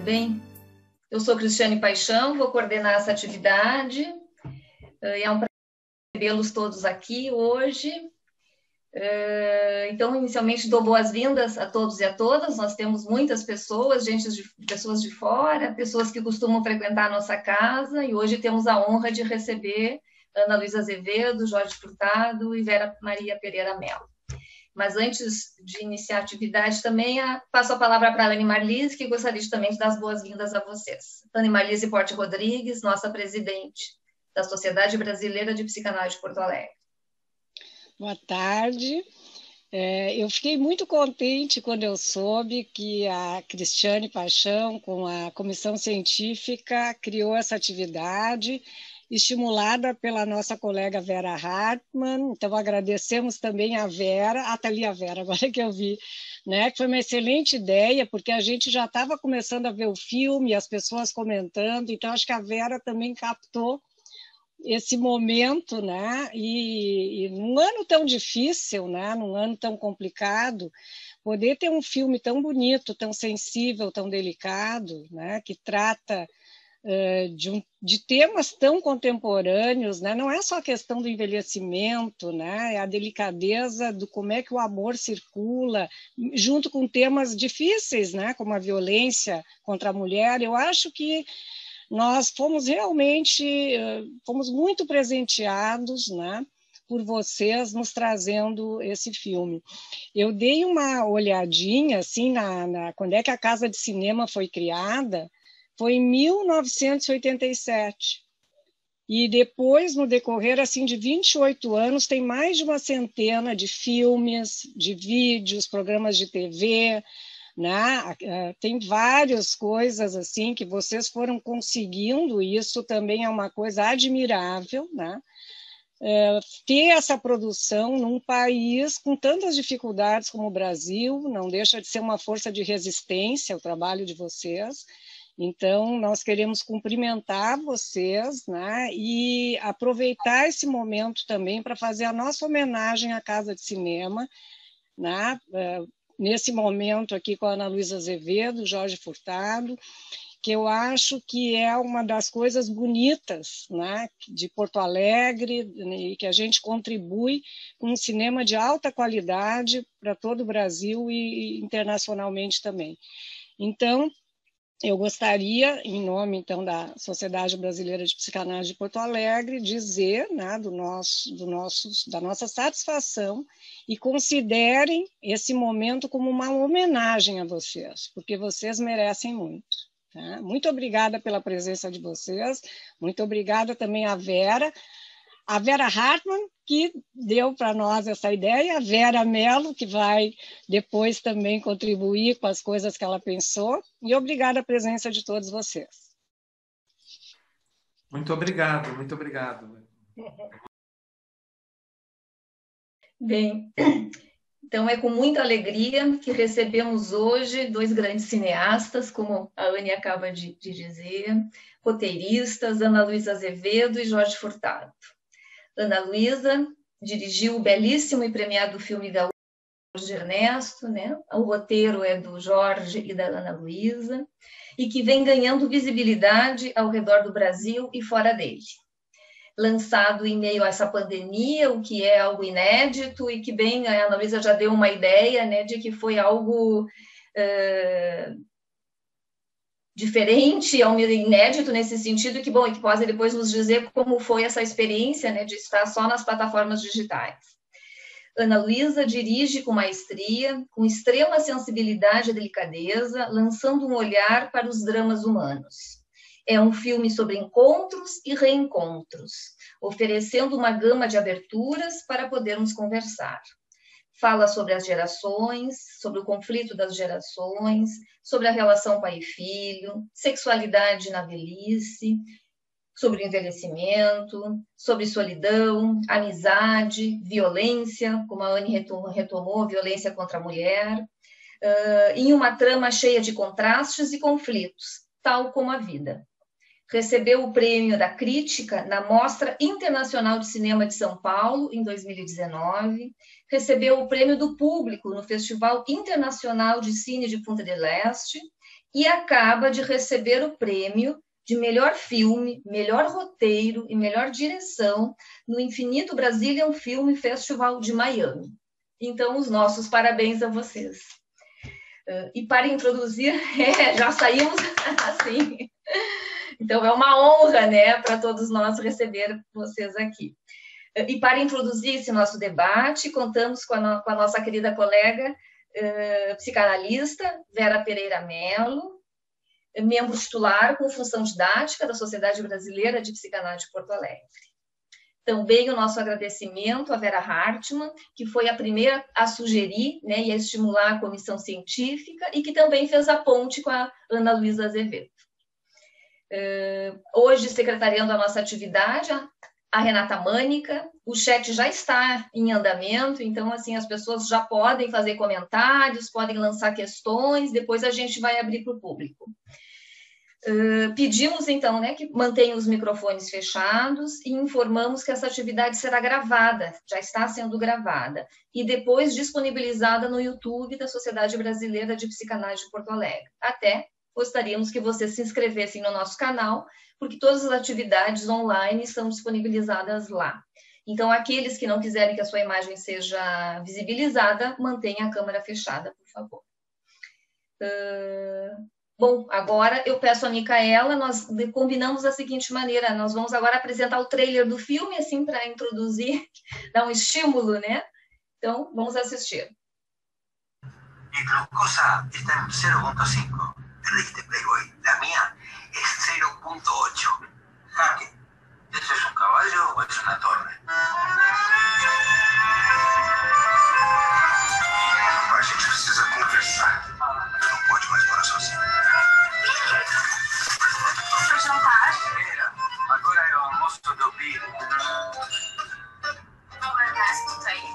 Bem, eu sou Cristiane Paixão, vou coordenar essa atividade. É um prazer recebê-los todos aqui hoje. Então, inicialmente, dou boas-vindas a todos e a todas. Nós temos muitas pessoas, pessoas de fora, pessoas que costumam frequentar a nossa casa, e hoje temos a honra de receber Ana Luísa Azevedo, Jorge Furtado e Vera Maria Pereira Mello. Mas antes de iniciar a atividade, também passo a palavra para a Anne Marlise, que gostaria também de dar as boas-vindas a vocês. Anne Marlise Porte Rodrigues, nossa presidente da Sociedade Brasileira de Psicanálise de Porto Alegre. Boa tarde. Eu fiquei muito contente quando eu soube que a Cristiane Paixão, com a comissão científica, criou essa atividade, estimulada pela nossa colega Vera Hartmann. Então, agradecemos também a Vera, tá ali a Vera, agora que eu vi, né? Que foi uma excelente ideia, porque a gente já estava começando a ver o filme, as pessoas comentando, então acho que a Vera também captou esse momento, né? E num ano tão difícil, né? Num ano tão complicado, poder ter um filme tão bonito, tão sensível, tão delicado, né? Que trata de temas tão contemporâneos, né? Não é só a questão do envelhecimento, né? É a delicadeza do como é que o amor circula, junto com temas difíceis, né? Como a violência contra a mulher. Eu acho que nós fomos muito presenteados, né? Por vocês nos trazendo esse filme. Eu dei uma olhadinha assim quando é que a Casa de Cinema foi criada. Foi em 1987. E depois, no decorrer assim, de 28 anos, tem mais de uma centena de filmes, de vídeos, programas de TV, né? Tem várias coisas assim que vocês foram conseguindo, e isso também é uma coisa admirável, né? Ter essa produção num país com tantas dificuldades como o Brasil, não deixa de ser uma força de resistência o trabalho de vocês. Então, nós queremos cumprimentar vocês, né, e aproveitar esse momento também para fazer a nossa homenagem à Casa de Cinema, né, nesse momento aqui com a Ana Luísa Azevedo, Jorge Furtado, que eu acho que é uma das coisas bonitas, né, de Porto Alegre, e que a gente contribui com um cinema de alta qualidade para todo o Brasil e internacionalmente também. Então, eu gostaria, em nome, então, da Sociedade Brasileira de Psicanálise de Porto Alegre, dizer, né, da nossa satisfação, e considerem esse momento como uma homenagem a vocês, porque vocês merecem muito. Tá? Muito obrigada pela presença de vocês, muito obrigada também à Vera Hartmann, que deu para nós essa ideia, a Vera Mello, que vai depois também contribuir com as coisas que ela pensou, e obrigada a presença de todos vocês. Muito obrigado, muito obrigado. Bem, então é com muita alegria que recebemos hoje dois grandes cineastas, como a Anne acaba de dizer, roteiristas, Ana Luísa Azevedo e Jorge Furtado. Ana Luísa dirigiu o belíssimo e premiado filme Gaúcho de Ernesto, né? O roteiro é do Jorge e da Ana Luísa, e que vem ganhando visibilidade ao redor do Brasil e fora dele. Lançado em meio a essa pandemia, o que é algo inédito, e que bem, a Ana Luísa já deu uma ideia, né, de que foi algo diferente, inédito nesse sentido, que bom, e que pode depois nos dizer como foi essa experiência, né, de estar só nas plataformas digitais. Ana Luísa dirige com maestria, com extrema sensibilidade e delicadeza, lançando um olhar para os dramas humanos. É um filme sobre encontros e reencontros, oferecendo uma gama de aberturas para podermos conversar. Fala sobre as gerações, sobre o conflito das gerações, sobre a relação pai e filho, sexualidade na velhice, sobre o envelhecimento, sobre solidão, amizade, violência, como a Anne retomou, violência contra a mulher, em uma trama cheia de contrastes e conflitos, tal como a vida. Recebeu o prêmio da crítica na Mostra Internacional de Cinema de São Paulo, em 2019, recebeu o prêmio do público no Festival Internacional de Cine de Punta del Este e acaba de receber o prêmio de melhor filme, melhor roteiro e melhor direção no Infinito Brazilian Film Festival de Miami. Então, os nossos parabéns a vocês. E para introduzir, já saímos assim. Então, é uma honra, né, para todos nós receber vocês aqui. E para introduzir esse nosso debate, contamos com a nossa querida colega psicanalista, Vera Pereira Mello, membro titular com função didática da Sociedade Brasileira de Psicanálise de Porto Alegre. Também o nosso agradecimento à Vera Hartmann, que foi a primeira a sugerir, né, e a estimular a comissão científica e que também fez a ponte com a Ana Luísa Azevedo. Hoje, secretariando a nossa atividade, a Renata Mânica. O chat já está em andamento, então, assim, as pessoas já podem fazer comentários, podem lançar questões, depois a gente vai abrir para o público. Pedimos, então, né, que mantenham os microfones fechados e informamos que essa atividade será gravada, já está sendo gravada, e depois disponibilizada no YouTube da Sociedade Brasileira de Psicanálise de Porto Alegre. Até gostaríamos que vocês se inscrevessem no nosso canal, porque todas as atividades online estão disponibilizadas lá. Então, aqueles que não quiserem que a sua imagem seja visibilizada, mantenha a câmera fechada, por favor. Bom, agora eu peço a Micaela, nós combinamos da seguinte maneira, nós vamos agora apresentar o trailer do filme, assim, para introduzir, dar um estímulo, né? Então, vamos assistir. Mi glucosa está en 0.5. Perdiste, Playboy. La mía es 0.8. Jaque, ¿eso es un caballo o es una torre? A gente precisa conversar. Eu não pode mais morar sozinho. Seu jantar? Espera, agora é o almoço do Billy. Não é gasto aí.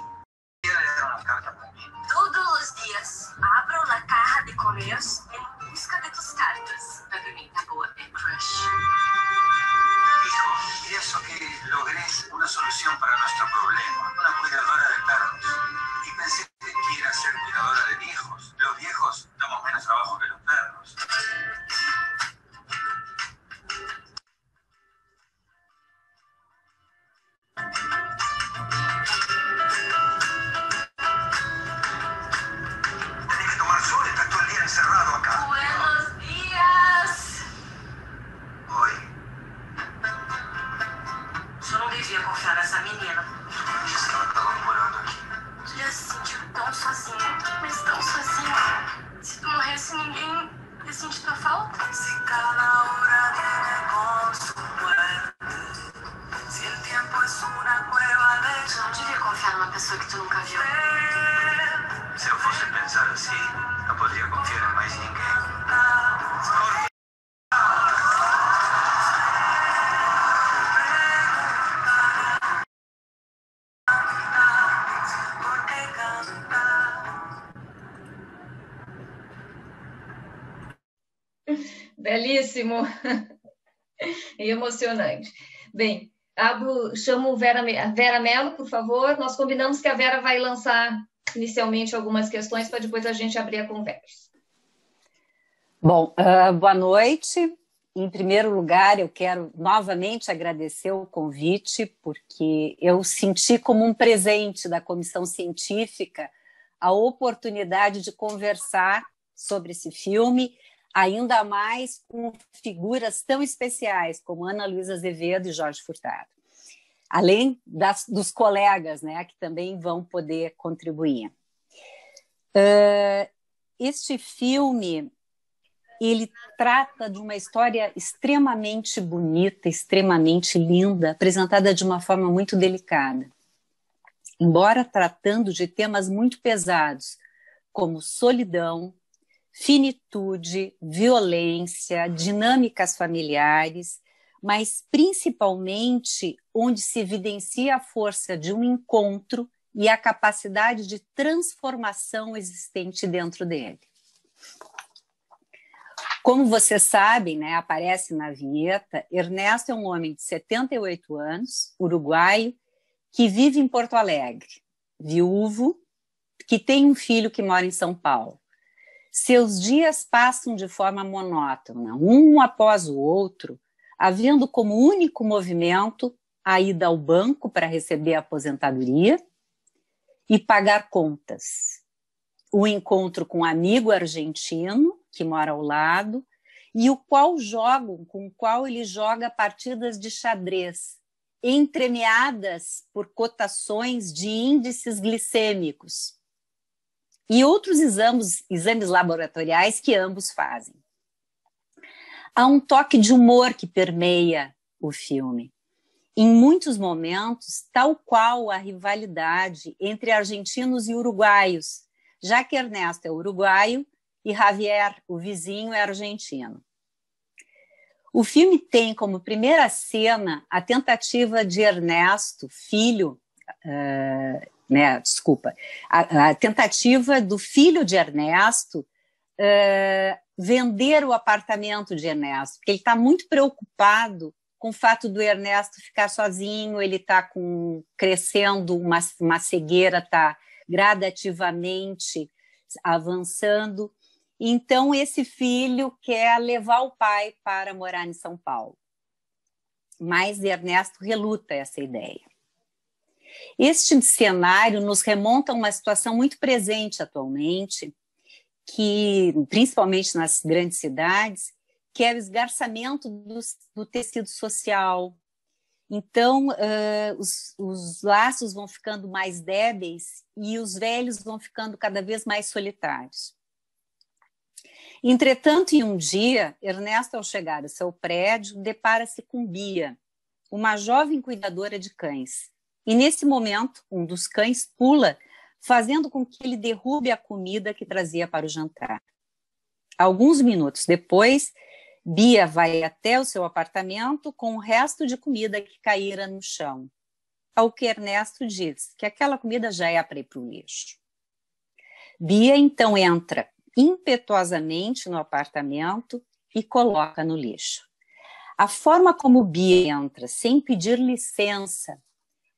Quero ler uma carta para mim. Todos os días abro la caja de correos en busca de tus cartas. La pimenta boa é crush. Hijo, pienso que logré una solución para nuestro problema. Una cuidadora de perros. Y pensé que quiera ser cuidadora de viejos. Los viejos damos menos trabajo que los perros. Tenés que tomar sol, estás todo el día encerrado acá. Buenos días! Oi. Eu não devia confiar nessa menina. Disse que ela estava morando aqui. Já se sentiu tão sozinha, mas tão sozinha. Se tu morresse, ninguém ia sentir tua falta. Si cada hora viene con su muerte, si el tiempo es una prueba de Tu não devia confiar numa pessoa que tu nunca viu. Se eu fosse pensar assim, não poderia confiar em mais ninguém. Belíssimo e emocionante. Bem, chamo Vera Mello, por favor. Nós combinamos que a Vera vai lançar inicialmente algumas questões para depois a gente abrir a conversa. Bom, boa noite. Em primeiro lugar, eu quero novamente agradecer o convite, porque eu senti como um presente da comissão científica a oportunidade de conversar sobre esse filme, ainda mais com figuras tão especiais como Ana Luísa Azevedo e Jorge Furtado, além dos colegas, né, que também vão poder contribuir. Este filme, ele trata de uma história extremamente bonita, extremamente linda, apresentada de uma forma muito delicada. Embora tratando de temas muito pesados, como solidão, finitude, violência, dinâmicas familiares, mas principalmente onde se evidencia a força de um encontro e a capacidade de transformação existente dentro dele. Como vocês sabem, né, aparece na vinheta, Ernesto é um homem de 78 anos, uruguaio, que vive em Porto Alegre, viúvo, que tem um filho que mora em São Paulo. Seus dias passam de forma monótona, um após o outro, havendo como único movimento a ida ao banco para receber a aposentadoria e pagar contas. O encontro com um amigo argentino, que mora ao lado, e com o qual ele joga partidas de xadrez, entremeadas por cotações de índices glicêmicos e outros exames laboratoriais que ambos fazem. Há um toque de humor que permeia o filme. Em muitos momentos, tal qual a rivalidade entre argentinos e uruguaios, já que Ernesto é uruguaio e Javier, o vizinho, é argentino. O filme tem como primeira cena a tentativa de Ernesto, filho, a tentativa do filho de Ernesto vender o apartamento de Ernesto, porque ele está muito preocupado com o fato do Ernesto ficar sozinho, ele está crescendo, uma cegueira está gradativamente avançando. Então, esse filho quer levar o pai para morar em São Paulo. Mas Ernesto reluta essa ideia. Este cenário nos remonta a uma situação muito presente atualmente, que, principalmente nas grandes cidades, que é o esgarçamento do tecido social. Então, os laços vão ficando mais débeis e os velhos vão ficando cada vez mais solitários. Entretanto, em um dia, Ernesto, ao chegar ao seu prédio, depara-se com Bia, uma jovem cuidadora de cães. E, nesse momento, um dos cães pula, fazendo com que ele derrube a comida que trazia para o jantar. Alguns minutos depois, Bia vai até o seu apartamento com o resto de comida que caíra no chão, ao que Ernesto diz que aquela comida já é para ir para o lixo. Bia, então, entra impetuosamente no apartamento e coloca no lixo. A forma como Bia entra, sem pedir licença,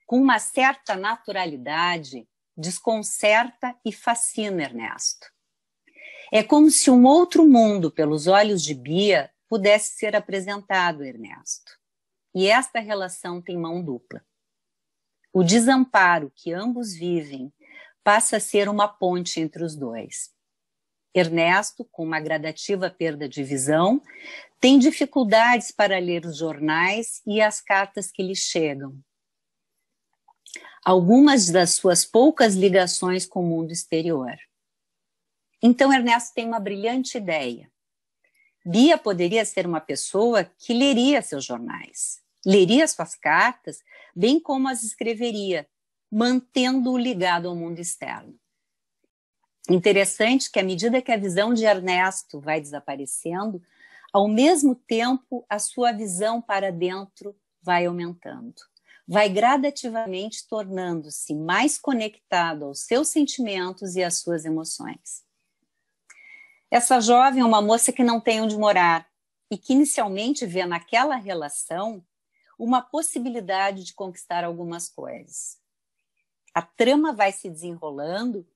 com uma certa naturalidade, desconcerta e fascina Ernesto. É como se um outro mundo, pelos olhos de Bia, pudesse ser apresentado a Ernesto. E esta relação tem mão dupla. O desamparo que ambos vivem passa a ser uma ponte entre os dois. Ernesto, com uma gradativa perda de visão, tem dificuldades para ler os jornais e as cartas que lhe chegam. Algumas das suas poucas ligações com o mundo exterior. Então, Ernesto tem uma brilhante ideia. Bia poderia ser uma pessoa que leria seus jornais, leria suas cartas, bem como as escreveria, mantendo-o ligado ao mundo externo. Interessante que, à medida que a visão de Ernesto vai desaparecendo, ao mesmo tempo a sua visão para dentro vai aumentando. Vai gradativamente tornando-se mais conectado aos seus sentimentos e às suas emoções. Essa jovem é uma moça que não tem onde morar e que inicialmente vê naquela relação uma possibilidade de conquistar algumas coisas. A trama vai se desenrolando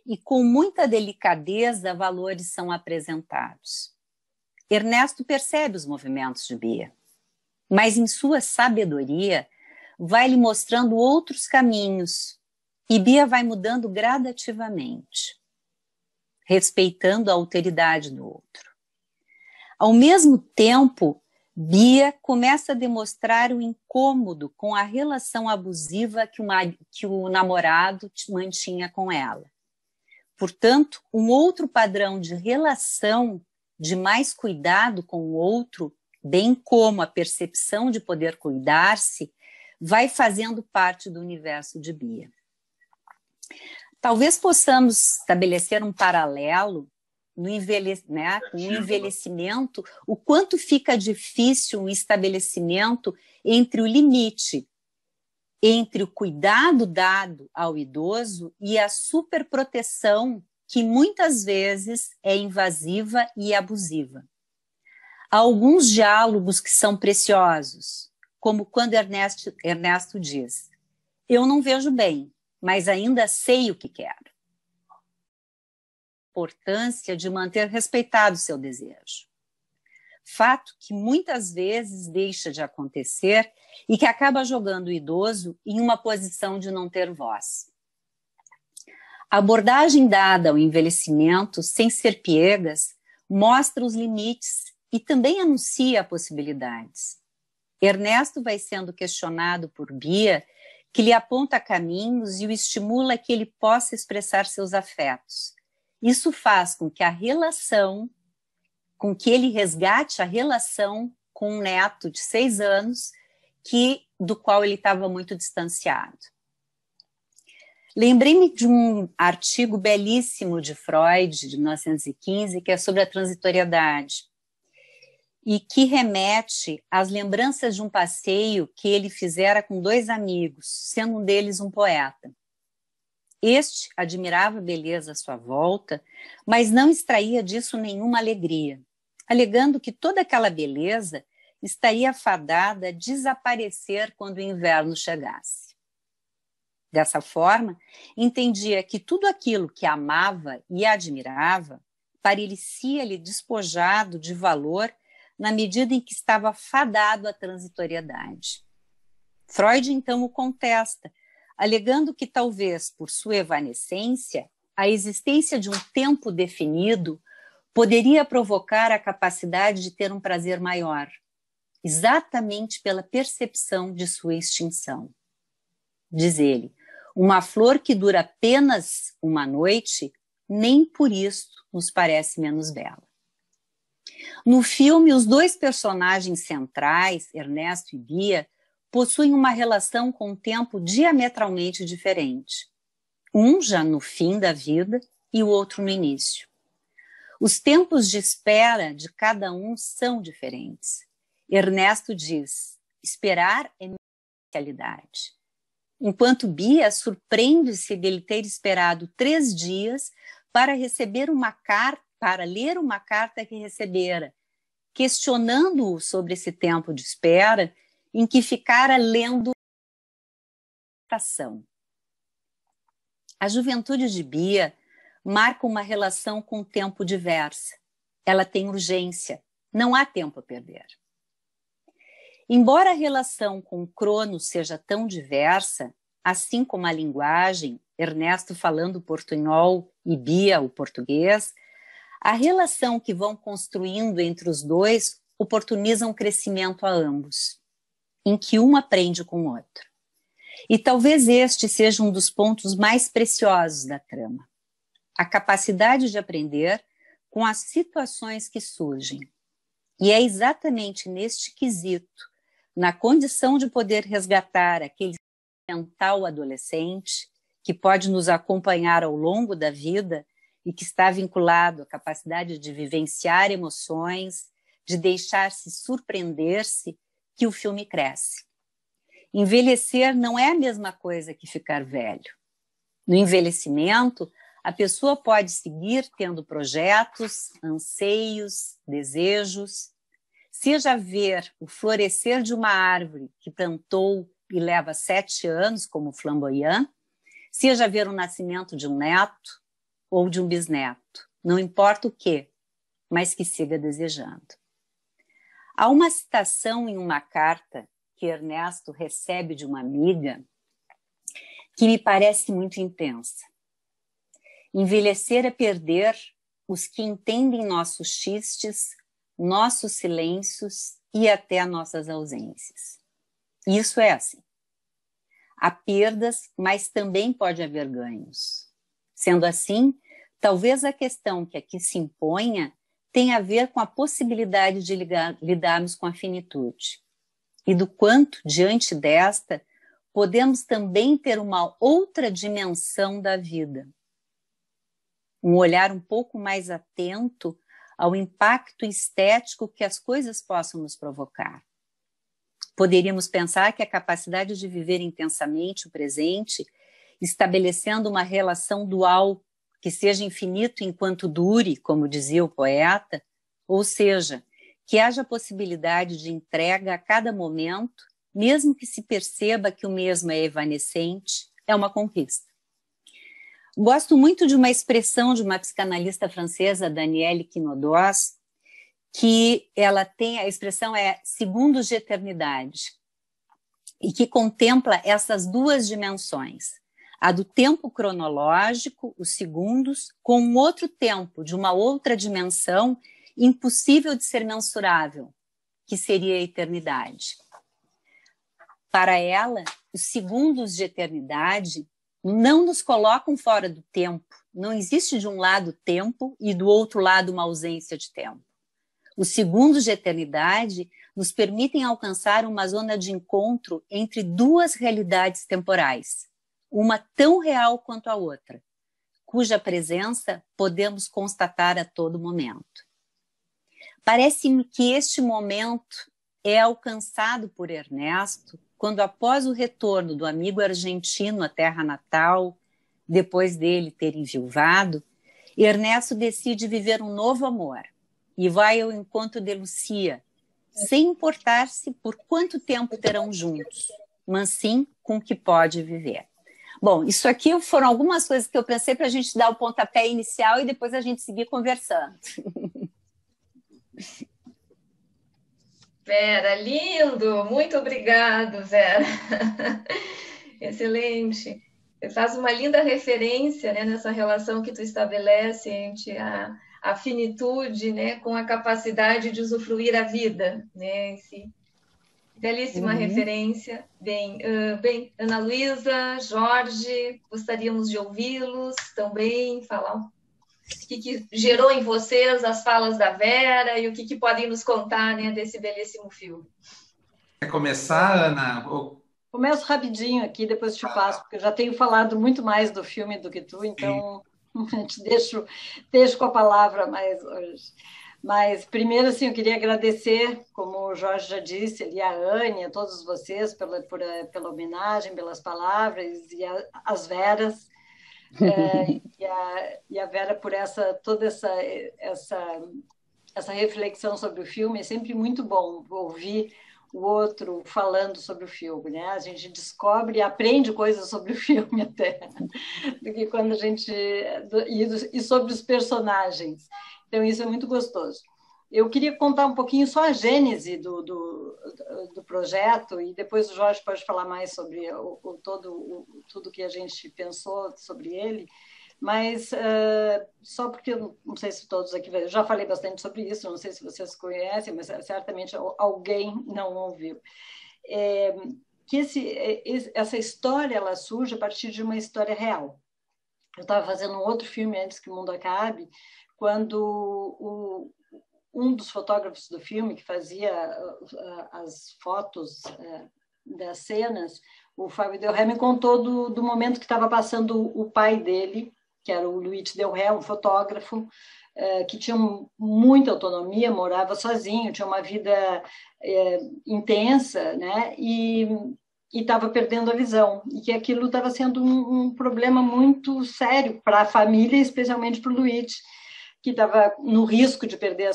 e com muita delicadeza valores são apresentados. Ernesto percebe os movimentos de Bia, mas em sua sabedoria vai lhe mostrando outros caminhos e Bia vai mudando gradativamente, respeitando a alteridade do outro. Ao mesmo tempo, Bia começa a demonstrar o incômodo com a relação abusiva que o namorado mantinha com ela. Portanto, um outro padrão de relação, de mais cuidado com o outro, bem como a percepção de poder cuidar-se, vai fazendo parte do universo de Bia. Talvez possamos estabelecer um paralelo com o envelhecimento, o quanto fica difícil um estabelecimento entre o limite, entre o cuidado dado ao idoso e a superproteção que muitas vezes é invasiva e abusiva. Há alguns diálogos que são preciosos, como quando Ernesto diz: "Eu não vejo bem, mas ainda sei o que quero." importância de manter respeitado seu desejo. Fato que muitas vezes deixa de acontecer e que acaba jogando o idoso em uma posição de não ter voz. A abordagem dada ao envelhecimento, sem ser piegas, mostra os limites e também anuncia possibilidades. Ernesto vai sendo questionado por Bia, que lhe aponta caminhos e o estimula a que ele possa expressar seus afetos. Isso faz com que ele resgate a relação com um neto de 6 anos, do qual ele estava muito distanciado. Lembrei-me de um artigo belíssimo de Freud, de 1915, que é sobre a transitoriedade, e que remete às lembranças de um passeio que ele fizera com 2 amigos, sendo um deles um poeta. Este admirava a beleza à sua volta, mas não extraía disso nenhuma alegria, alegando que toda aquela beleza estaria fadada a desaparecer quando o inverno chegasse. Dessa forma, entendia que tudo aquilo que amava e admirava parecia-lhe despojado de valor na medida em que estava fadado à transitoriedade. Freud, então, o contesta, alegando que talvez, por sua evanescência, a existência de um tempo definido poderia provocar a capacidade de ter um prazer maior, exatamente pela percepção de sua extinção. Diz ele, uma flor que dura apenas uma noite, nem por isso nos parece menos bela. No filme, os 2 personagens centrais, Ernesto e Bia, possuem uma relação com um tempo diametralmente diferente. Um já no fim da vida e o outro no início. Os tempos de espera de cada um são diferentes. Ernesto diz, esperar é minha especialidade. Enquanto Bia surpreende-se dele ter esperado 3 dias para ler uma carta que recebera, questionando-o sobre esse tempo de espera em que ficara lendo a ação. A juventude de Bia marca uma relação com o tempo diversa. Ela tem urgência, não há tempo a perder. Embora a relação com o Cronos seja tão diversa, assim como a linguagem, Ernesto falando o portunhol e Bia o português, a relação que vão construindo entre os 2 oportuniza um crescimento a ambos, em que um aprende com o outro. E talvez este seja um dos pontos mais preciosos da trama. A capacidade de aprender com as situações que surgem. E é exatamente neste quesito, na condição de poder resgatar aquele mental adolescente que pode nos acompanhar ao longo da vida e que está vinculado à capacidade de vivenciar emoções, de deixar-se surpreender-se, que o filme cresce. Envelhecer não é a mesma coisa que ficar velho. No envelhecimento, a pessoa pode seguir tendo projetos, anseios, desejos, seja ver o florescer de uma árvore que plantou e leva 7 anos, como Flamboyant, seja ver o nascimento de um neto ou de um bisneto, não importa o quê, mas que siga desejando. Há uma citação em uma carta que Ernesto recebe de uma amiga que me parece muito intensa. Envelhecer é perder os que entendem nossos xistes, nossos silêncios e até nossas ausências. Isso é assim. Há perdas, mas também pode haver ganhos. Sendo assim, talvez a questão que aqui se imponha tenha a ver com a possibilidade de lidarmos com a finitude e do quanto, diante desta, podemos também ter uma outra dimensão da vida. Um olhar um pouco mais atento ao impacto estético que as coisas possam nos provocar. Poderíamos pensar que a capacidade de viver intensamente o presente, estabelecendo uma relação dual que seja infinito enquanto dure, como dizia o poeta, ou seja, que haja possibilidade de entrega a cada momento, mesmo que se perceba que o mesmo é evanescente, é uma conquista. gosto muito de uma expressão de uma psicanalista francesa, Danielle Quinodoz, que ela tem, a expressão é segundos de eternidade, e que contempla essas duas dimensões, a do tempo cronológico, os segundos, com um outro tempo, de uma outra dimensão, impossível de ser mensurável, que seria a eternidade. Para ela, os segundos de eternidade não nos colocam fora do tempo, não existe de um lado tempo e do outro lado uma ausência de tempo. Os segundos de eternidade nos permitem alcançar uma zona de encontro entre duas realidades temporais, uma tão real quanto a outra, cuja presença podemos constatar a todo momento. Parece-me que este momento é alcançado por Ernesto quando, após o retorno do amigo argentino à terra natal, depois dele ter enviuvado, Ernesto decide viver um novo amor e vai ao encontro de Lucia, sem importar-se por quanto tempo terão juntos, mas sim com o que pode viver. Bom, isso aqui foram algumas coisas que eu pensei para a gente dar o pontapé inicial e depois a gente seguir conversando. Vera, lindo! Muito obrigado, Vera. Excelente. Faz uma linda referência, né, nessa relação que tu estabelece entre a finitude, né, com a capacidade de usufruir a vida, né? Belíssima referência. Bem, Ana Luísa, Jorge, gostaríamos de ouvi-los também, falar o que gerou em vocês as falas da Vera e o que podem nos contar, né, desse belíssimo filme. Quer começar, Ana? Começo rapidinho aqui, depois te passo, porque eu já tenho falado muito mais do filme do que tu, então te deixo com a palavra mais hoje. Mas, primeiro, assim, eu queria agradecer, como o Jorge já disse, ali, a Anne, a todos vocês, pela homenagem, pelas palavras, e as Veras, e a Vera por toda essa reflexão sobre o filme. É sempre muito bom ouvir o outro falando sobre o filme, né? A gente descobre e aprende coisas sobre o filme até, do que quando a gente... E sobre os personagens. Então, isso é muito gostoso. Eu queria contar um pouquinho só a gênese do projeto, e depois o Jorge pode falar mais sobre tudo que a gente pensou sobre ele, mas só porque eu não sei se todos aqui... Eu já falei bastante sobre isso, não sei se vocês conhecem, mas certamente alguém não ouviu. Que essa história ela surge a partir de uma história real. Eu estava fazendo um outro filme antes que o mundo acabe, quando um dos fotógrafos do filme, que fazia as fotos das cenas, o Fábio Del Rey, me contou do momento que estava passando o pai dele, que era o Luiz Del Rey, um fotógrafo, que tinha muita autonomia, morava sozinho, tinha uma vida intensa, né? E estava perdendo a visão, e que aquilo estava sendo um problema muito sério para a família, especialmente para o Luiz, que estava no risco de perder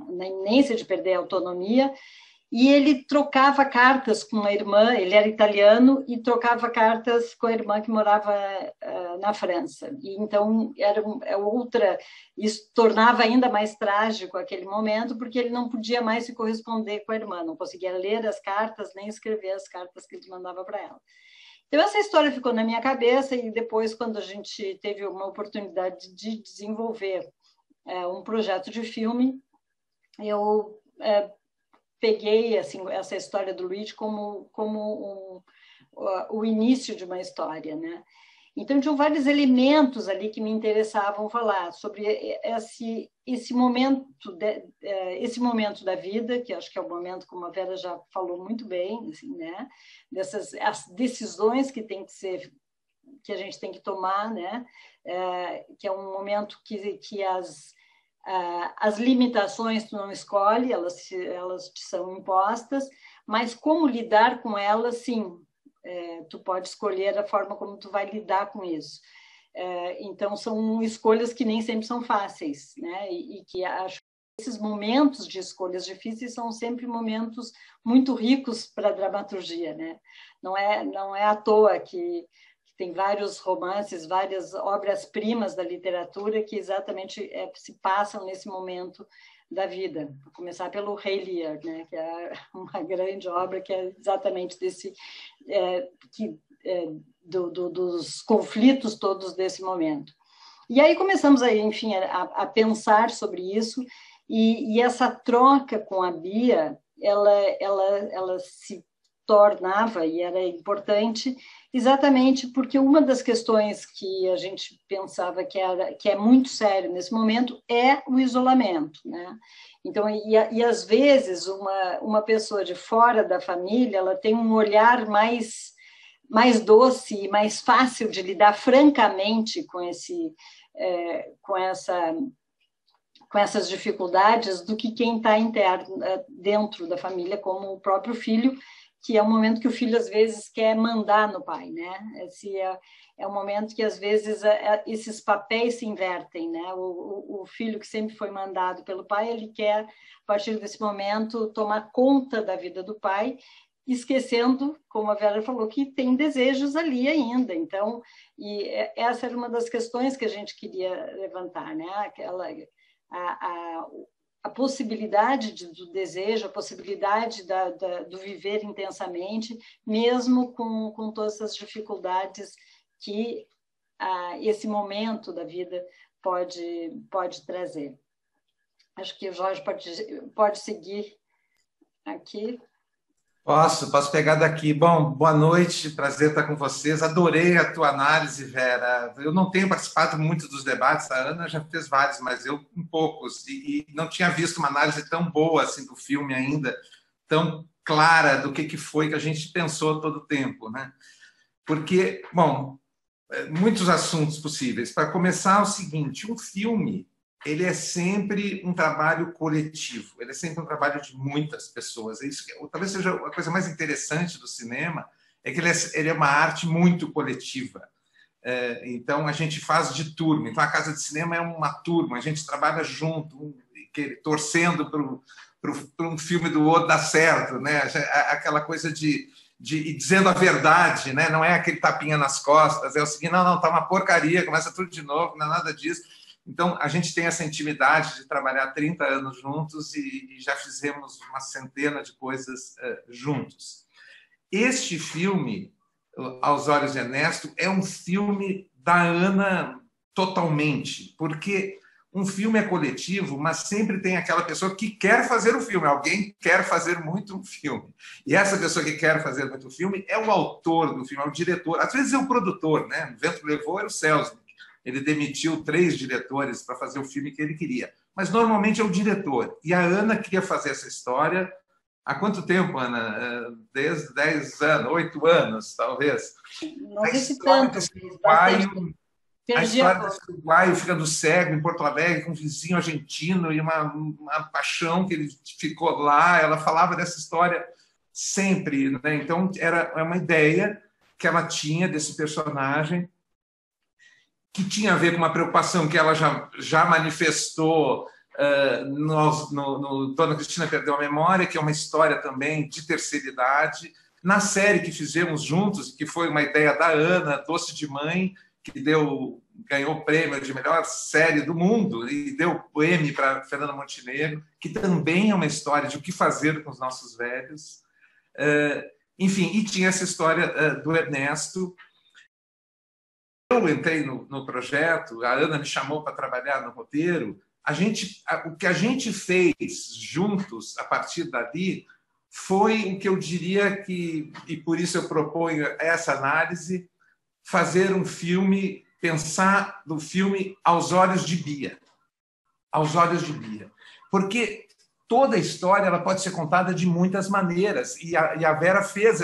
na iminência de perder a autonomia, e ele trocava cartas com a irmã, ele era italiano, e trocava cartas com a irmã que morava na França. E então isso tornava ainda mais trágico aquele momento, porque ele não podia mais se corresponder com a irmã, não conseguia ler as cartas, nem escrever as cartas que ele mandava para ela. Então, essa história ficou na minha cabeça, e depois, quando a gente teve uma oportunidade de desenvolver um projeto de filme, eu peguei assim, essa história do Luiz como o início de uma história, né? Então, tinham vários elementos ali que me interessavam falar sobre esse momento da vida, que acho que é o momento, como a Vera já falou muito bem, assim, né? As decisões que a gente tem que tomar, né? Que é um momento que as limitações tu não escolhe, elas te são impostas, mas como lidar com elas, sim. Tu pode escolher a forma como tu vai lidar com isso. Então, são escolhas que nem sempre são fáceis, né? E que acho que esses momentos de escolhas difíceis são sempre momentos muito ricos para a dramaturgia, né? Não é à toa que tem vários romances, várias obras-primas da literatura que exatamente se passam nesse momento da vida. Vou começar pelo Rei Lear, né, que é uma grande obra que é exatamente dos conflitos todos desse momento. E aí começamos aí, enfim, a pensar sobre isso, e essa troca com a Bia, ela se tornava, e era importante, exatamente porque uma das questões que a gente pensava que é muito sério nesse momento é o isolamento, né? Então, e às vezes uma pessoa de fora da família, ela tem um olhar mais doce e mais fácil de lidar francamente com essas dificuldades do que quem está dentro da família, como o próprio filho, que é um momento que o filho, às vezes, quer mandar no pai, né? Esse é um momento que, às vezes, esses papéis se invertem, né? O filho que sempre foi mandado pelo pai, ele quer, a partir desse momento, tomar conta da vida do pai, esquecendo, como a Vera falou, que tem desejos ali ainda. Então, essa era uma das questões que a gente queria levantar, né? A possibilidade do desejo, a possibilidade do viver intensamente, mesmo com todas as dificuldades que esse momento da vida pode trazer. Acho que o Jorge pode seguir aqui. Posso pegar daqui. Bom, boa noite, prazer estar com vocês. Adorei a tua análise, Vera. Eu não tenho participado muito dos debates, a Ana já fez vários, mas eu um poucos, e não tinha visto uma análise tão boa assim do filme ainda, tão clara do que foi que a gente pensou todo o tempo, né? Porque, bom, muitos assuntos possíveis. Para começar, o seguinte, um filme, ele é sempre um trabalho coletivo, ele é sempre um trabalho de muitas pessoas. É isso que, talvez seja a coisa mais interessante do cinema, é que ele é uma arte muito coletiva. Então, a gente faz de turma. Então, a casa de cinema é uma turma, a gente trabalha junto, torcendo para um filme do outro dar certo, né? Aquela coisa de dizendo a verdade, né? Não é aquele tapinha nas costas, é o seguinte, não, tá uma porcaria, começa tudo de novo, não é nada disso. Então, a gente tem essa intimidade de trabalhar 30 anos juntos e já fizemos uma centena de coisas juntos. Este filme, Aos Olhos de Ernesto, é um filme da Ana totalmente, porque um filme é coletivo, mas sempre tem aquela pessoa que quer fazer o filme, alguém quer fazer muito um filme. E essa pessoa que quer fazer muito o filme é o autor do filme, é o diretor, às vezes é o produtor, né? O Vento Levou era o Selznick. Ele demitiu 3 diretores para fazer o filme que ele queria. Mas, normalmente, é o diretor. E a Ana queria fazer essa história há quanto tempo, Ana? Desde 10 anos, 8 anos, talvez. Não desse tanto. A história desse uruguaio ficando cego em Porto Alegre, com um vizinho argentino e uma paixão que ele ficou lá. Ela falava dessa história sempre, né? Então, era uma ideia que ela tinha desse personagem, que tinha a ver com uma preocupação que ela já manifestou no Dona Cristina Perdeu a Memória, que é uma história também de terceira idade. Na série que fizemos juntos, que foi uma ideia da Ana, Doce de Mãe, que ganhou o prêmio de melhor série do mundo e deu o Emmy para Fernanda Montenegro, que também é uma história de o que fazer com os nossos velhos. Enfim, e tinha essa história do Ernesto. Eu entrei no projeto, a Ana me chamou para trabalhar no roteiro. O que a gente fez juntos, a partir dali, foi o que eu diria que, e por isso eu proponho essa análise, fazer um filme, pensar do filme aos olhos de Bia. Aos olhos de Bia. Porque toda a história ela pode ser contada de muitas maneiras, e a Vera fez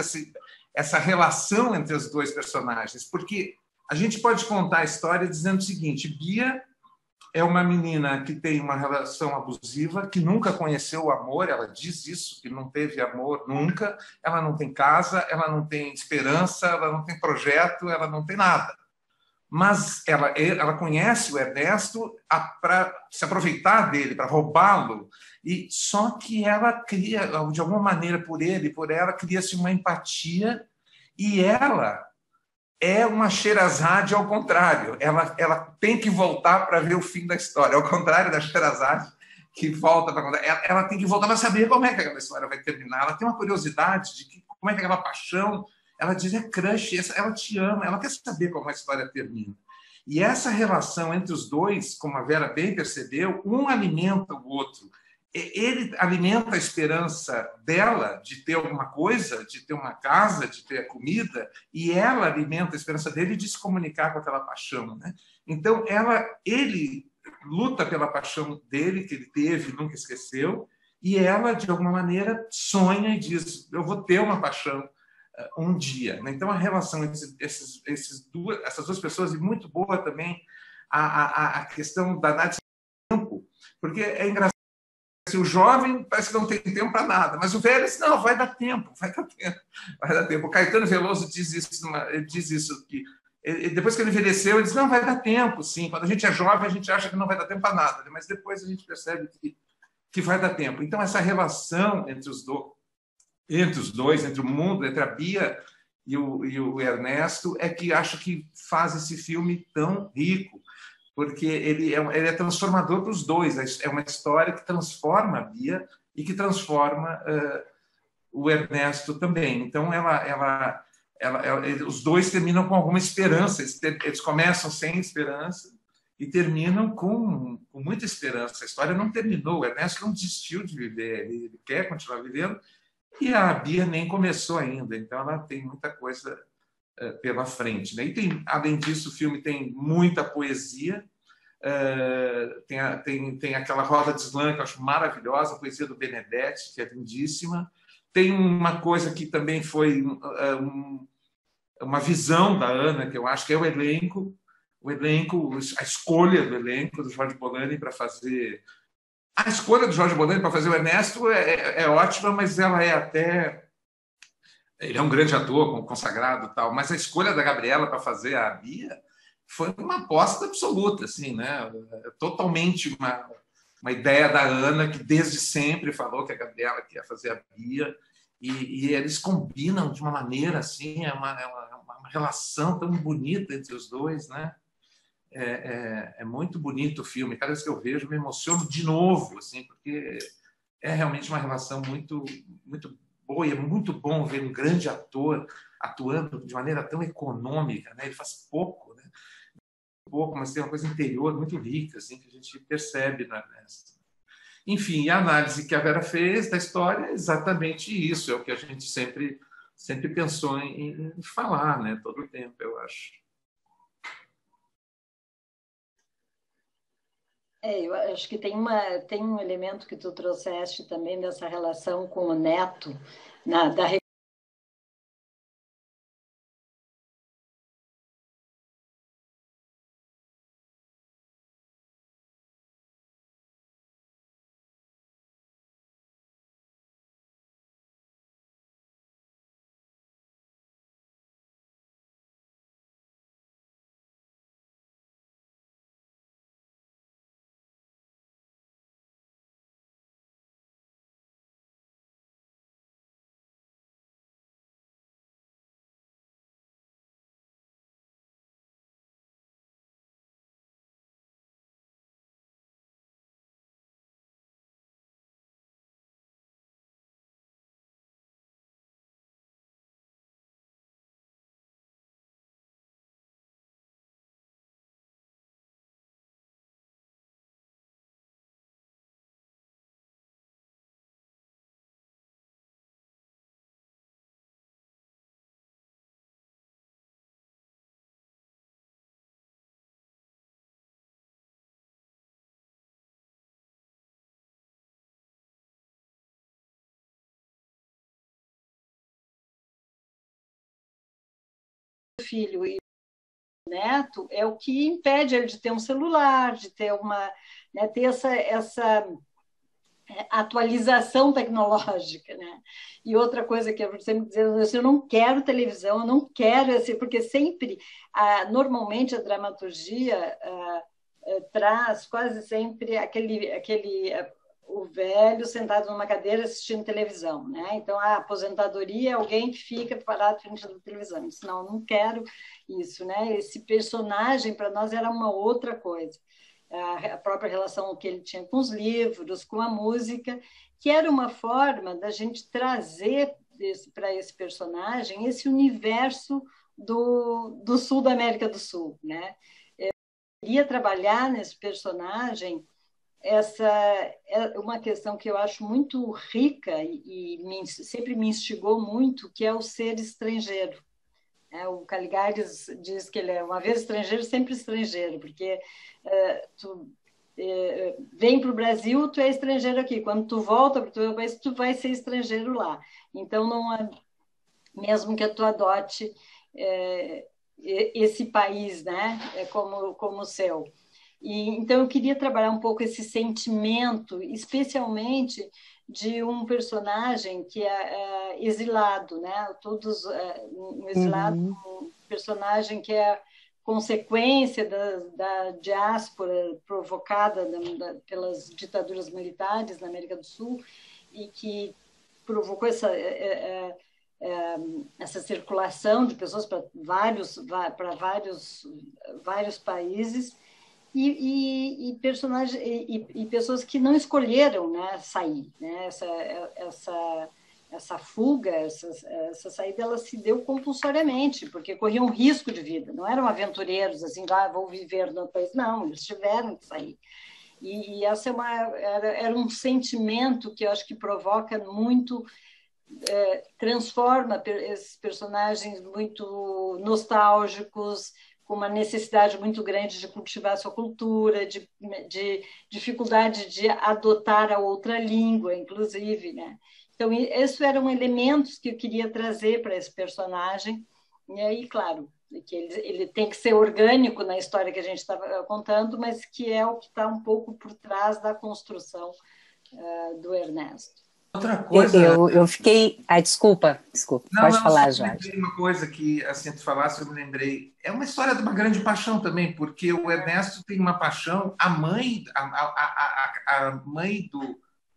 essa relação entre os dois personagens, porque a gente pode contar a história dizendo o seguinte: Bia é uma menina que tem uma relação abusiva, que nunca conheceu o amor, ela diz isso, que não teve amor nunca, ela não tem casa, ela não tem esperança, ela não tem projeto, ela não tem nada. Mas ela conhece o Ernesto para se aproveitar dele, para roubá-lo, e só que ela cria, de alguma maneira, por ele, por ela, cria-se uma empatia, e ela é uma Sherazade ao contrário. Ela tem que voltar para ver o fim da história, ao contrário da Sherazade, que volta para contar. Ela tem que voltar para saber como é que aquela história vai terminar. Ela tem uma curiosidade de como é que aquela paixão. Ela diz, é crush, ela te ama, ela quer saber como a história termina. E essa relação entre os dois, como a Vera bem percebeu, um alimenta o outro. Ele alimenta a esperança dela de ter alguma coisa, de ter uma casa, de ter comida, e ela alimenta a esperança dele de se comunicar com aquela paixão, né? Então, ele luta pela paixão dele, que ele teve, nunca esqueceu, e ela, de alguma maneira, sonha e diz, eu vou ter uma paixão um dia. Então, a relação entre essas duas pessoas, e muito boa também a questão da análise do tempo, porque é engraçado. O jovem parece que não tem tempo para nada, mas o velho diz, não, vai dar tempo. O Caetano Veloso diz isso, que depois que ele envelheceu, ele diz, não, vai dar tempo, sim. Quando a gente é jovem, a gente acha que não vai dar tempo para nada, mas depois a gente percebe que vai dar tempo. Então, essa relação entre os dois, entre o mundo, entre a Bia e o Ernesto, é que acho que faz esse filme tão rico, porque ele é transformador para os dois. É uma história que transforma a Bia e que transforma o Ernesto também. Então, os dois terminam com alguma esperança. Eles começam sem esperança e terminam com muita esperança. A história não terminou. O Ernesto não desistiu de viver. Ele quer continuar vivendo. E a Bia nem começou ainda. Então, ela tem muita coisa pela frente, né? E além disso, o filme tem muita poesia, tem aquela roda de slam que eu acho maravilhosa, a poesia do Benedetti, que é lindíssima. Tem uma coisa que também foi uma visão da Ana, que eu acho que é o elenco, a escolha do elenco do Jorge Bolani para fazer... A escolha do Jorge Bolani para fazer o Ernesto é ótima, mas ela é até... Ele é um grande ator, consagrado e tal, mas a escolha da Gabriela para fazer a Bia foi uma aposta absoluta, assim, né? Totalmente uma ideia da Ana, que desde sempre falou que a Gabriela queria fazer a Bia, e eles combinam de uma maneira assim, é uma relação tão bonita entre os dois, né? É muito bonito o filme. Cada vez que eu vejo, me emociono de novo, assim, porque é realmente uma relação muito, muito boa, e é muito bom ver um grande ator atuando de maneira tão econômica, né? Ele faz pouco, né? Pouco, mas tem uma coisa interior muito rica, assim, que a gente percebe no Ernesto. Enfim, a análise que a Vera fez da história é exatamente isso, é o que a gente sempre pensou em falar, né? Todo o tempo, eu acho. Eu acho que tem um elemento que tu trouxeste também dessa relação com o neto, da filho e o neto é o que impede ele de ter um celular, de ter né, ter essa atualização tecnológica, né? E outra coisa que eu sempre dizer, eu não quero televisão, eu não quero porque sempre, normalmente a dramaturgia traz quase sempre o velho sentado numa cadeira assistindo televisão, né? Então, a aposentadoria é alguém que fica parado frente da televisão. Eu disse, não quero isso, né? Esse personagem, para nós, era uma outra coisa. A própria relação que ele tinha com os livros, com a música, que era uma forma da gente trazer para esse personagem esse universo do sul da América do Sul, né? Eu queria trabalhar nesse personagem. Essa é uma questão que eu acho muito rica e sempre me instigou muito, que é o ser estrangeiro. O Caligares diz que ele é uma vez estrangeiro, sempre estrangeiro, porque tu vem para o Brasil, tu é estrangeiro aqui. Quando tu volta para o teu país, tu vai ser estrangeiro lá. Então, não é mesmo que tu adote esse país, né, como o seu. Então, eu queria trabalhar um pouco esse sentimento, especialmente de um personagem que é exilado, né? Todos um exilado, um personagem que é consequência da diáspora provocada pelas ditaduras militares na América do Sul e que provocou essa circulação de pessoas para vários países. E personagens e pessoas que não escolheram, né, sair, né? Essa fuga, essa saída, ela se deu compulsoriamente, porque corriam risco de vida, não eram aventureiros assim, vou viver no país, não, eles tiveram que sair. E essa era um sentimento que eu acho que provoca muito, transforma esses personagens muito nostálgicos, com uma necessidade muito grande de cultivar a sua cultura, de dificuldade de adotar a outra língua, inclusive, né? Então, esses eram elementos que eu queria trazer para esse personagem. E aí, claro, que ele tem que ser orgânico na história que a gente estava contando, mas que é o que está um pouco por trás da construção do Ernesto. Outra coisa... Eu fiquei... desculpa, pode falar, Jorge. Uma coisa que, assim, tu falasse, eu me lembrei. É uma história de uma grande paixão também, porque o Ernesto tem uma paixão, a mãe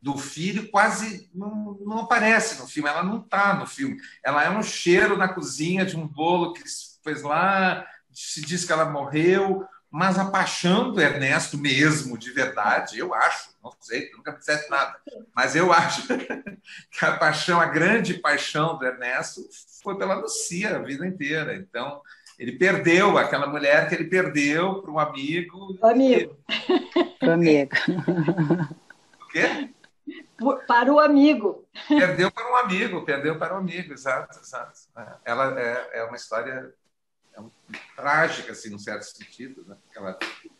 do filho quase não aparece no filme, ela não está no filme. Ela é um cheiro na cozinha de um bolo que se fez lá, se diz que ela morreu, mas a paixão do Ernesto mesmo, de verdade, eu acho, não sei, nunca me disseste nada, mas eu acho que a grande paixão do Ernesto foi pela Lucia a vida inteira. Então, ele perdeu aquela mulher que ele perdeu para um amigo. Para o amigo. O quê? Para o amigo. Perdeu para um amigo, exato. Ela é uma história trágica, assim, num certo sentido, né? Aquele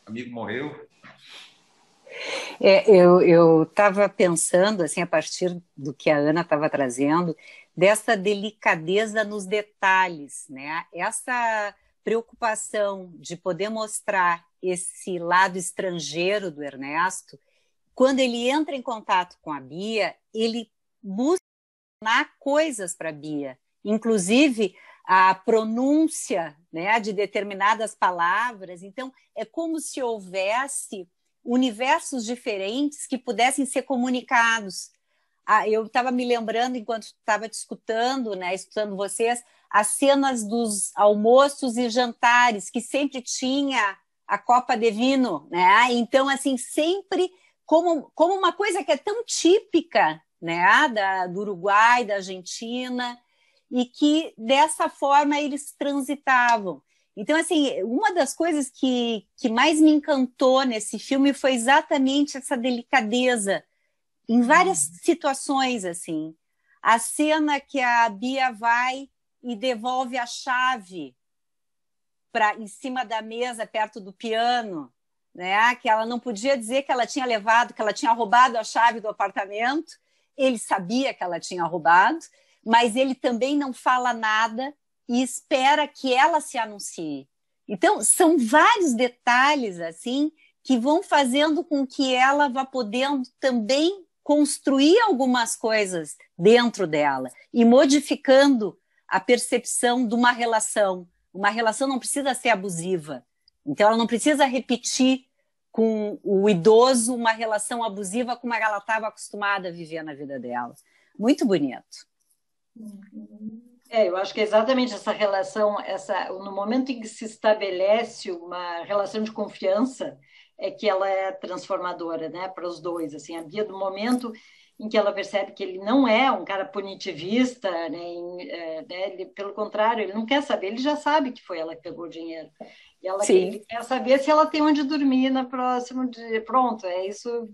amigo morreu. Eu estava pensando, assim, a partir do que a Ana estava trazendo, dessa delicadeza nos detalhes, né? Essa preocupação de poder mostrar esse lado estrangeiro do Ernesto, quando ele entra em contato com a Bia, ele busca coisas para a Bia, inclusive a pronúncia, né, de determinadas palavras. Então, é como se houvesse universos diferentes que pudessem ser comunicados. Eu estava me lembrando, enquanto estava escutando vocês, as cenas dos almoços e jantares, que sempre tinha a copa de vinho, né? Então, assim, sempre como uma coisa que é tão típica, né, do Uruguai, da Argentina, e que, dessa forma, eles transitavam. Então, assim, uma das coisas que mais me encantou nesse filme foi exatamente essa delicadeza, em várias situações, assim. A cena que a Bia vai e devolve a chave em cima da mesa, perto do piano, né? Que ela não podia dizer que ela tinha levado, que ela tinha roubado a chave do apartamento. Ele sabia que ela tinha roubado, mas ele também não fala nada e espera que ela se anuncie. Então, são vários detalhes assim que vão fazendo com que ela vá podendo também construir algumas coisas dentro dela e modificando a percepção de uma relação. Uma relação não precisa ser abusiva. Então, ela não precisa repetir com o idoso, uma relação abusiva como ela estava acostumada a viver na vida dela. Muito bonito. Eu acho que é exatamente essa relação, no momento em que se estabelece uma relação de confiança, é que ela é transformadora, né, para os dois. Assim, a Bia, do momento em que ela percebe que ele não é um cara punitivista, né, ele, pelo contrário, ele não quer saber, ele já sabe que foi ela que pegou o dinheiro. E ele quer saber se ela tem onde dormir na próxima dia. Pronto, é isso.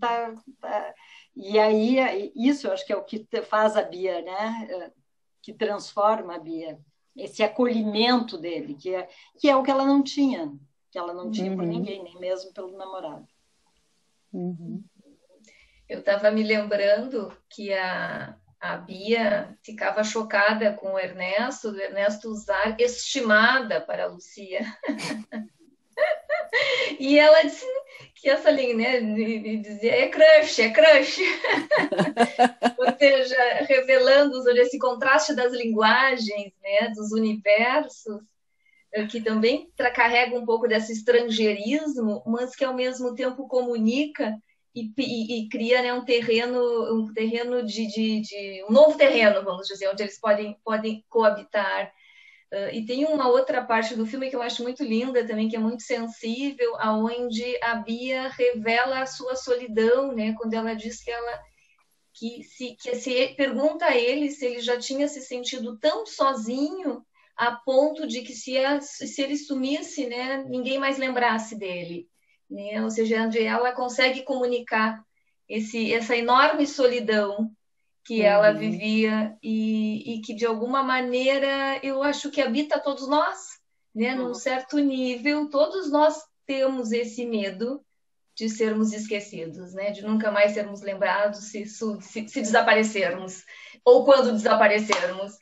E aí, isso eu acho que é o que faz a Bia, né? Que transforma a Bia. Esse acolhimento dele, que é o que ela não tinha. Que ela não tinha por ninguém, nem mesmo pelo namorado. Eu estava me lembrando que a Bia ficava chocada com o Ernesto usar estimada para a Lucia. E ela disse que essa linha, né, dizia, é crush. Ou seja, revelando esse contraste das linguagens, né, dos universos, que também carrega um pouco desse estrangeirismo, mas que ao mesmo tempo comunica e cria, né, um terreno de um novo terreno, vamos dizer, onde eles podem coabitar. E tem uma outra parte do filme que eu acho muito linda também, que é muito sensível, aonde a Bia revela a sua solidão, né, quando ela diz que se pergunta a ele se ele já tinha se sentido tão sozinho a ponto de que se ele sumisse, né, ninguém mais lembrasse dele, né? Ou seja, onde ela consegue comunicar essa enorme solidão que ela vivia e que, de alguma maneira, eu acho que habita todos nós, né? Num certo nível, todos nós temos esse medo de sermos esquecidos, né? De nunca mais sermos lembrados se desaparecermos, ou quando desaparecermos,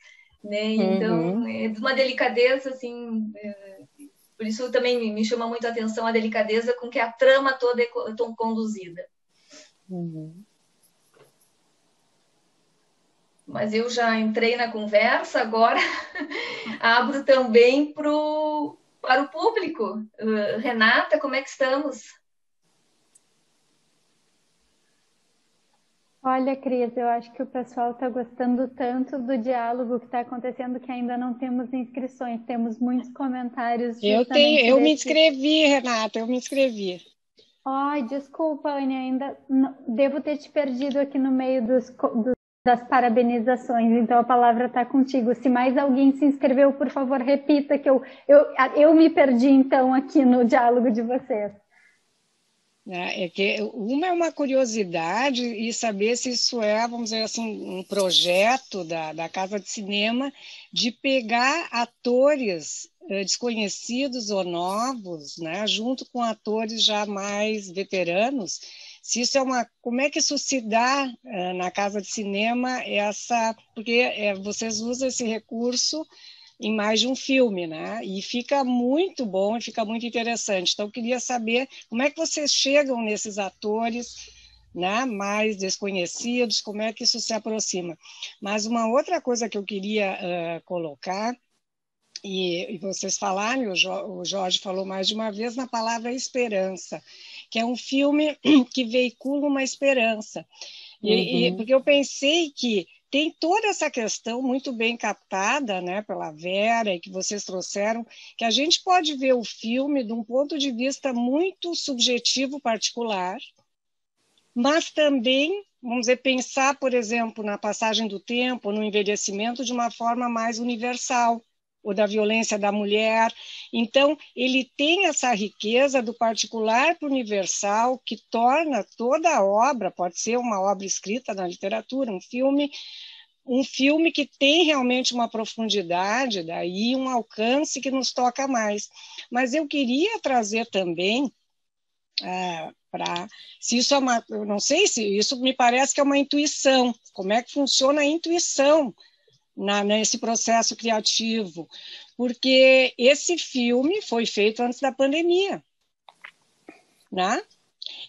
né? Então, é de uma delicadeza, assim... Por isso também me chama muito a atenção a delicadeza com que a trama toda é tão conduzida. Mas eu já entrei na conversa, agora abro também para o público. Renata, como é que estamos? Olha, Cris, eu acho que o pessoal está gostando tanto do diálogo que está acontecendo que ainda não temos inscrições, temos muitos comentários. Eu me inscrevi, Renata, eu me inscrevi. Ai, desculpa, Anne, ainda devo ter te perdido aqui no meio das parabenizações, então a palavra está contigo. Se mais alguém se inscreveu, por favor, repita, que eu me perdi, então, aqui no diálogo de vocês. É que uma é uma curiosidade e saber se isso é, vamos dizer assim, um projeto da Casa de Cinema de pegar atores desconhecidos ou novos, né, junto com atores já mais veteranos. Se isso como é que isso se dá na Casa de Cinema, porque vocês usam esse recurso em mais de um filme, né? E fica muito bom e fica muito interessante. Então, eu queria saber como é que vocês chegam nesses atores, né, mais desconhecidos, como é que isso se aproxima. Mas uma outra coisa que eu queria colocar, e vocês falaram, o Jorge falou mais de uma vez, na palavra esperança, que é um filme que veicula uma esperança. Porque eu pensei que tem toda essa questão muito bem captada, né, pela Vera, e que vocês trouxeram, que a gente pode ver o filme de um ponto de vista muito subjetivo, particular, mas também, vamos dizer, pensar, por exemplo, na passagem do tempo, no envelhecimento, de uma forma mais universal, ou da violência da mulher. Então, ele tem essa riqueza do particular para o universal, que torna toda a obra, pode ser uma obra escrita na literatura, um filme que tem realmente uma profundidade, daí um alcance que nos toca mais. Mas eu queria trazer também, se isso eu não sei se isso me parece que é uma intuição, como é que funciona a intuição nesse processo criativo, porque esse filme foi feito antes da pandemia, né?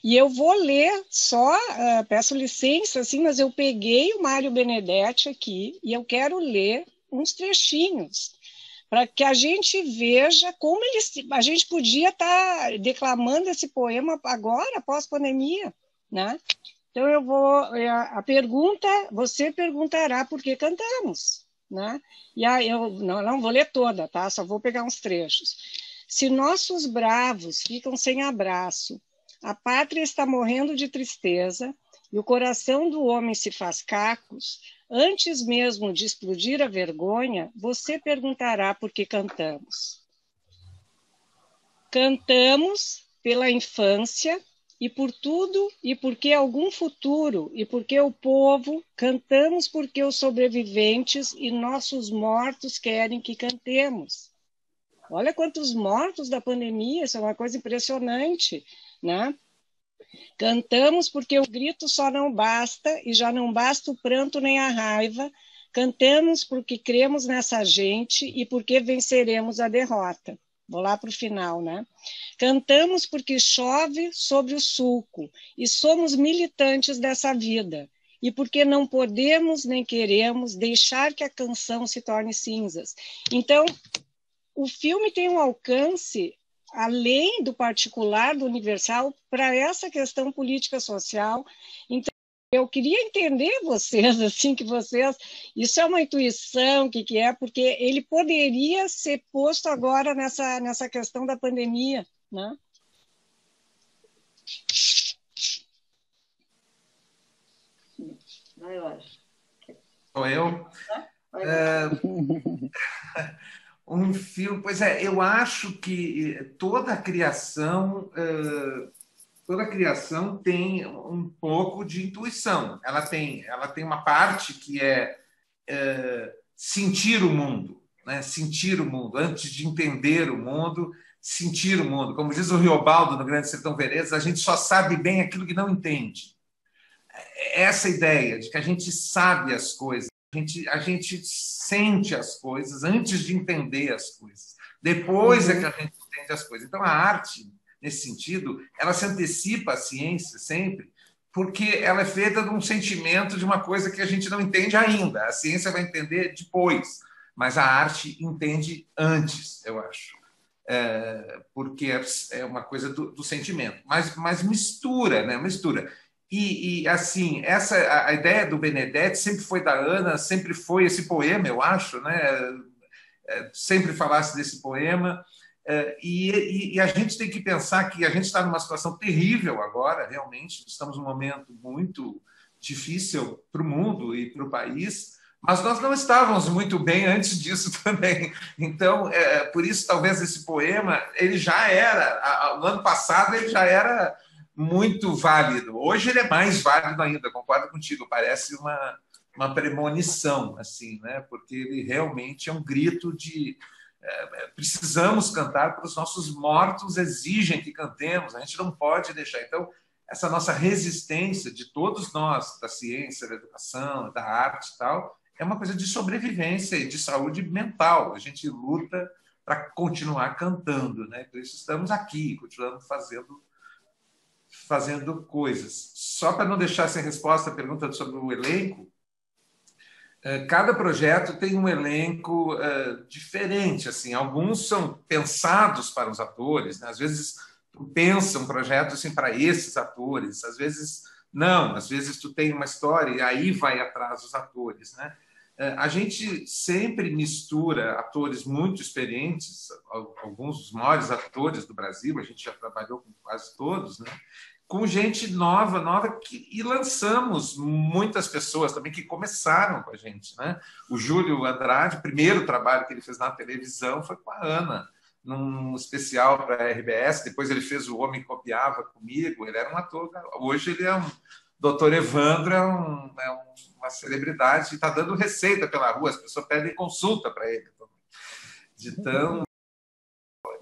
E eu vou ler só, peço licença, assim, mas eu peguei o Mário Benedetti aqui e eu quero ler uns trechinhos, para que a gente veja como a gente podia estar declamando esse poema agora, após-pandemia, né? Então, a pergunta, você perguntará por que cantamos, né? E aí eu não vou ler toda, tá? Só vou pegar uns trechos. Se nossos bravos ficam sem abraço, a pátria está morrendo de tristeza e o coração do homem se faz cacos, antes mesmo de explodir a vergonha, você perguntará por que cantamos. Cantamos pela infância e por tudo e porque algum futuro e porque o povo, cantamos porque os sobreviventes e nossos mortos querem que cantemos. Olha quantos mortos da pandemia, isso é uma coisa impressionante, né? Cantamos porque o grito só não basta e já não basta o pranto nem a raiva. Cantamos porque cremos nessa gente e porque venceremos a derrota. Vou lá para o final, né? Cantamos porque chove sobre o sulco e somos militantes dessa vida. E porque não podemos nem queremos deixar que a canção se torne cinzas. Então, o filme tem um alcance além do particular, do universal, para essa questão política social. Então, eu queria entender vocês, assim, que vocês... Isso é uma intuição, que é? Porque ele poderia ser posto agora nessa questão da pandemia, né? Vai, eu acho. Sou eu? Um filme, pois é, eu acho que toda criação tem um pouco de intuição. Ela tem uma parte que é sentir o mundo, né? Sentir o mundo, antes de entender o mundo, sentir o mundo. Como diz o Riobaldo no Grande Sertão Veredas, a gente só sabe bem aquilo que não entende. Essa ideia de que a gente sabe as coisas, a gente sente as coisas antes de entender as coisas. Depois é que a gente entende as coisas. Então, a arte, nesse sentido, ela se antecipa à ciência sempre, porque ela é feita de um sentimento de uma coisa que a gente não entende ainda. A ciência vai entender depois, mas a arte entende antes, eu acho. Porque é uma coisa do sentimento. Mas mistura, né? Mistura. E assim, a ideia do Benedetti sempre foi da Ana, sempre foi esse poema, eu acho, né? Sempre falasse desse poema. E a gente tem que pensar que a gente está numa situação terrível agora, realmente. Estamos num momento muito difícil para o mundo e para o país, mas nós não estávamos muito bem antes disso também. Então, por isso, talvez esse poema, ele já era, no ano passado, ele já era muito válido. Hoje ele é mais válido ainda, concordo contigo, parece uma premonição, assim, né? Porque ele realmente é um grito de precisamos cantar para os nossos mortos, exigem que cantemos, a gente não pode deixar. Então, essa nossa resistência de todos nós, da ciência, da educação, da arte e tal, é uma coisa de sobrevivência e de saúde mental. A gente luta para continuar cantando, né? Por isso estamos aqui, continuando fazendo coisas. Só para não deixar sem resposta a pergunta sobre o elenco, cada projeto tem um elenco diferente. Assim, alguns são pensados para os atores, né? Às vezes tu pensa um projeto assim, para esses atores, às vezes não, às vezes tu tem uma história e aí vai atrás dos atores, né? A gente sempre mistura atores muito experientes, alguns dos maiores atores do Brasil, a gente já trabalhou com quase todos, né? Com gente nova, e lançamos muitas pessoas também que começaram com a gente, né? O Júlio Andrade, o primeiro trabalho que ele fez na televisão foi com a Ana, num especial para a RBS, depois ele fez O Homem que Copiava comigo, ele era um ator, hoje ele é um Dr. Evandro, uma celebridade, está dando receita pela rua, as pessoas pedem consulta para ele.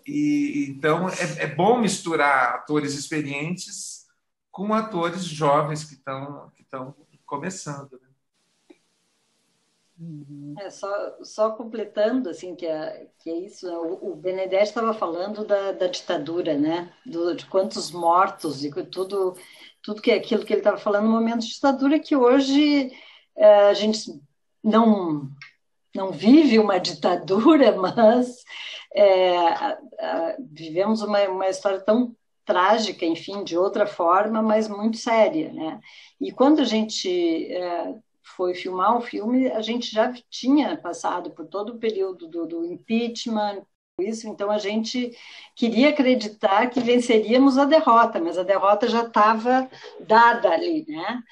Então, é bom misturar atores experientes com atores jovens que estão começando. Né? Só completando, assim, que é isso, né? O Benedetti estava falando da ditadura, né? De quantos mortos e tudo que é aquilo que ele estava falando no momento de ditadura, que hoje a gente não não vive uma ditadura, mas vivemos uma história tão trágica, enfim, de outra forma, mas muito séria, né? E quando a gente foi filmar o filme, a gente já tinha passado por todo o período do impeachment, isso, então a gente queria acreditar que venceríamos a derrota, mas a derrota já estava dada ali, né?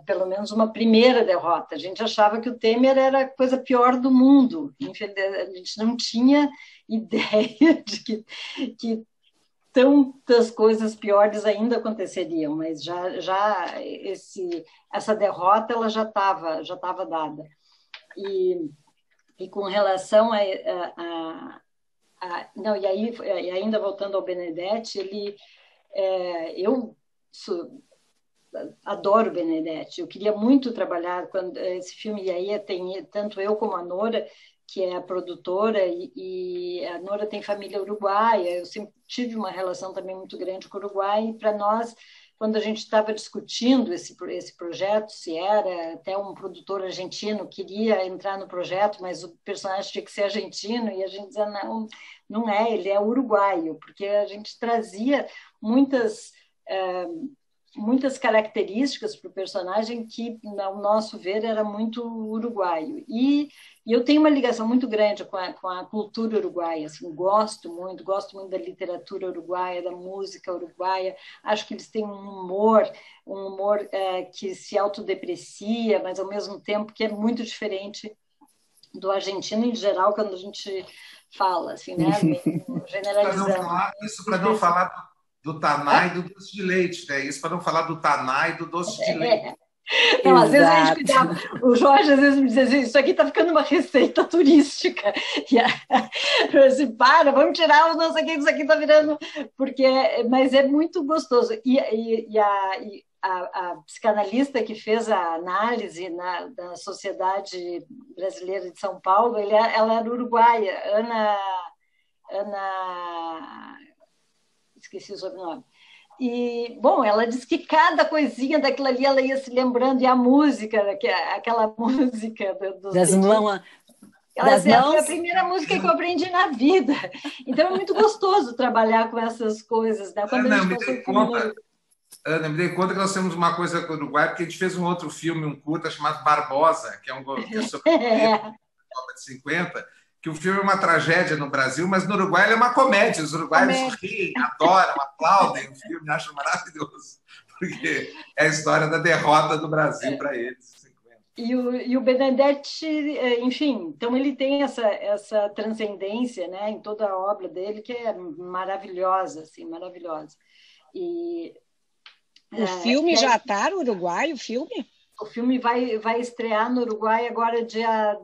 Pelo menos uma primeira derrota. A gente achava que o Temer era a coisa pior do mundo. A gente não tinha ideia de que tantas coisas piores ainda aconteceriam, mas essa derrota ela já estava dada. E com relação não, e ainda voltando ao Benedetti, eu adoro Benedetti. Eu queria muito trabalhar quando esse filme, e aí tem tanto eu como a Nora, que é a produtora, e a Nora tem família uruguaia. Eu sempre tive uma relação também muito grande com o Uruguai, e para nós, quando a gente estava discutindo esse projeto, se era até um produtor argentino queria entrar no projeto, mas o personagem tinha que ser argentino, e a gente dizia, não é, ele é uruguaio, porque a gente trazia muitas características para o personagem que, ao nosso ver, era muito uruguaio. E eu tenho uma ligação muito grande com a cultura uruguaia, assim, gosto muito da literatura uruguaia, da música uruguaia. Acho que eles têm um humor que se autodeprecia, mas, ao mesmo tempo, que é muito diferente do argentino em geral, quando a gente fala, assim, né? Generalizando. Isso para não falar do taná e do doce de leite, né? Isso para não falar do taná e do doce de leite. Não, às vezes a gente cuidava. O Jorge às vezes me dizia assim, isso aqui está ficando uma receita turística. Eu disse, vamos tirar o nosso aqui, isso aqui está virando... Mas é muito gostoso. E a psicanalista que fez a análise da Sociedade Brasileira de São Paulo, ela era uruguaia, Ana... Esqueci o sobrenome. E, bom, ela disse que cada coisinha daquilo ali ela ia se lembrando, e a música, aquela música das mãos. Foi a primeira música que eu aprendi na vida. Então é muito gostoso trabalhar com essas coisas. Né? Ana, me dei conta que nós temos uma coisa com o Uruguai, porque a gente fez um outro filme, um curta chamado Barbosa, que é sobre a Copa de 50, que o filme é uma tragédia no Brasil, mas no Uruguai ele é uma comédia. Os uruguaios riem, adoram, aplaudem o filme, acham maravilhoso, porque é a história da derrota do Brasil para eles. E o Benedetti, enfim, então ele tem essa transcendência, né, em toda a obra dele, que é maravilhosa, assim, maravilhosa. O filme já está no Uruguai, o filme? O filme vai estrear no Uruguai agora, dia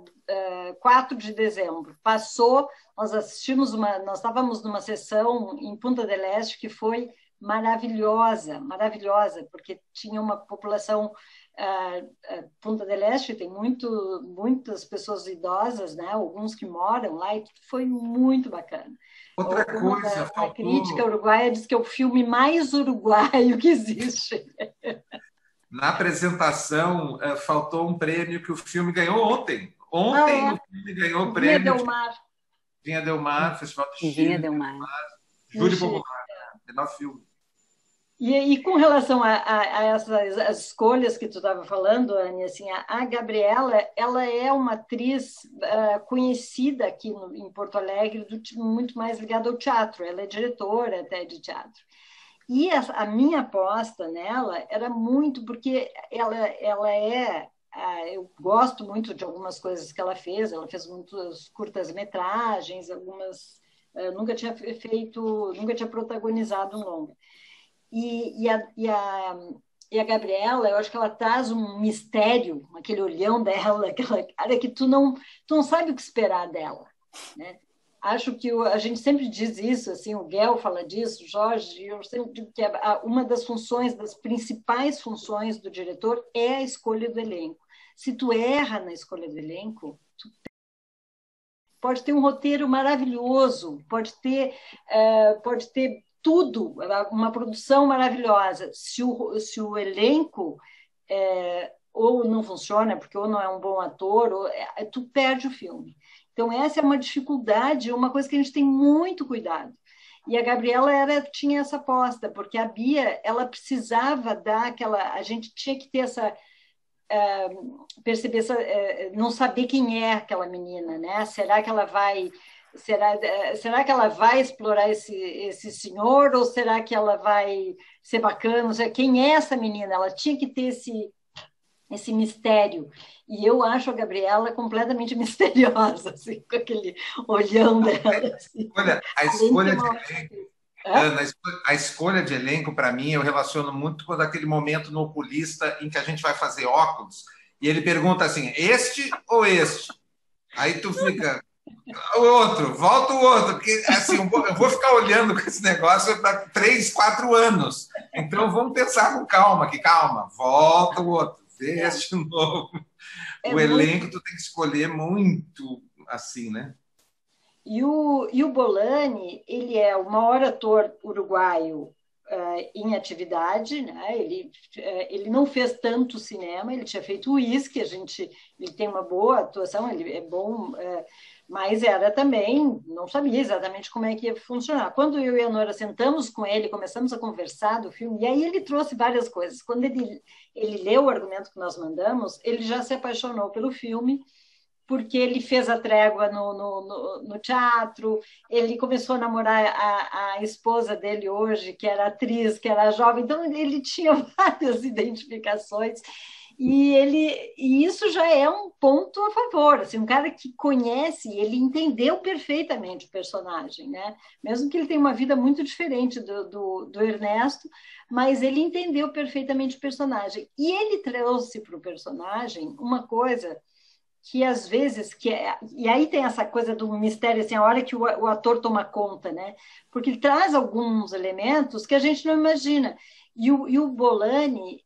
4 de dezembro. Passou, nós estávamos numa sessão em Punta del Este que foi maravilhosa, porque tinha uma população... Punta del Este tem muitas pessoas idosas, né? Alguns que moram lá, e foi muito bacana. Outra coisa, a crítica uruguaia diz que é o filme mais uruguaio que existe. Na apresentação, faltou um prêmio que o filme ganhou ontem. O filme ganhou o prêmio. Vinha Del Mar, Festival de Chile. Vinha Del Mar. Júri Popular, melhor filme. E com relação a essas escolhas que tu estava falando, Anny, assim, a Gabriela, ela é uma atriz conhecida aqui em Porto Alegre, muito mais ligada ao teatro. Ela é diretora até de teatro. E a minha aposta nela era muito porque eu gosto muito de algumas coisas que ela fez muitas curtas-metragens, nunca tinha protagonizado um longa. E a Gabriela, eu acho que ela traz um mistério, aquele olhão dela, aquela cara que tu não sabe o que esperar dela, né? Acho que a gente sempre diz isso, assim, o Guel fala disso, o Jorge, eu sempre digo que uma das principais funções do diretor é a escolha do elenco. Se tu erra na escolha do elenco, pode ter um roteiro maravilhoso, pode ter tudo, uma produção maravilhosa. Se o elenco ou não funciona, porque ou não é um bom ator, ou tu perde o filme. Então, essa é uma dificuldade, uma coisa que a gente tem muito cuidado. E a Gabriela tinha essa aposta, porque a Bia, ela precisava dar aquela... A gente tinha que ter essa... perceber, não saber quem é aquela menina, né? Será que ela vai... Será que ela vai explorar esse senhor, ou será que ela vai ser bacana? Não sei, quem é essa menina? Ela tinha que ter esse mistério. E eu acho a Gabriela completamente misteriosa, assim, com aquele olhão dela. Assim. Olha, a escolha de elenco, para mim, eu relaciono muito com aquele momento no Oculista em que a gente vai fazer óculos e ele pergunta assim, este ou este? Aí tu fica... O outro, volta o outro, porque assim, eu vou ficar olhando com esse negócio para 3, 4 anos. Então vamos pensar com calma, volta o outro, vê este novo. O elenco tu tem que escolher muito assim, né? E o Bolani, ele é o maior ator uruguaio em atividade, né? Ele não fez tanto cinema, ele tinha feito o Uísque, ele tem uma boa atuação, ele é bom, mas era também, não sabia exatamente como é que ia funcionar. Quando eu e a Nora sentamos com ele, começamos a conversar do filme, e aí ele trouxe várias coisas. Quando ele leu o argumento que nós mandamos, ele já se apaixonou pelo filme, porque ele fez a trégua no teatro, ele começou a namorar a esposa dele hoje, que era atriz, que era jovem, então ele tinha várias identificações, e isso já é um ponto a favor, assim, um cara que conhece, ele entendeu perfeitamente o personagem, né? Mesmo que ele tenha uma vida muito diferente do Ernesto, mas ele entendeu perfeitamente o personagem, e ele trouxe para o personagem uma coisa que às vezes, e aí tem essa coisa do mistério, assim, a hora que o ator toma conta, né? Porque ele traz alguns elementos que a gente não imagina. E o Bolani,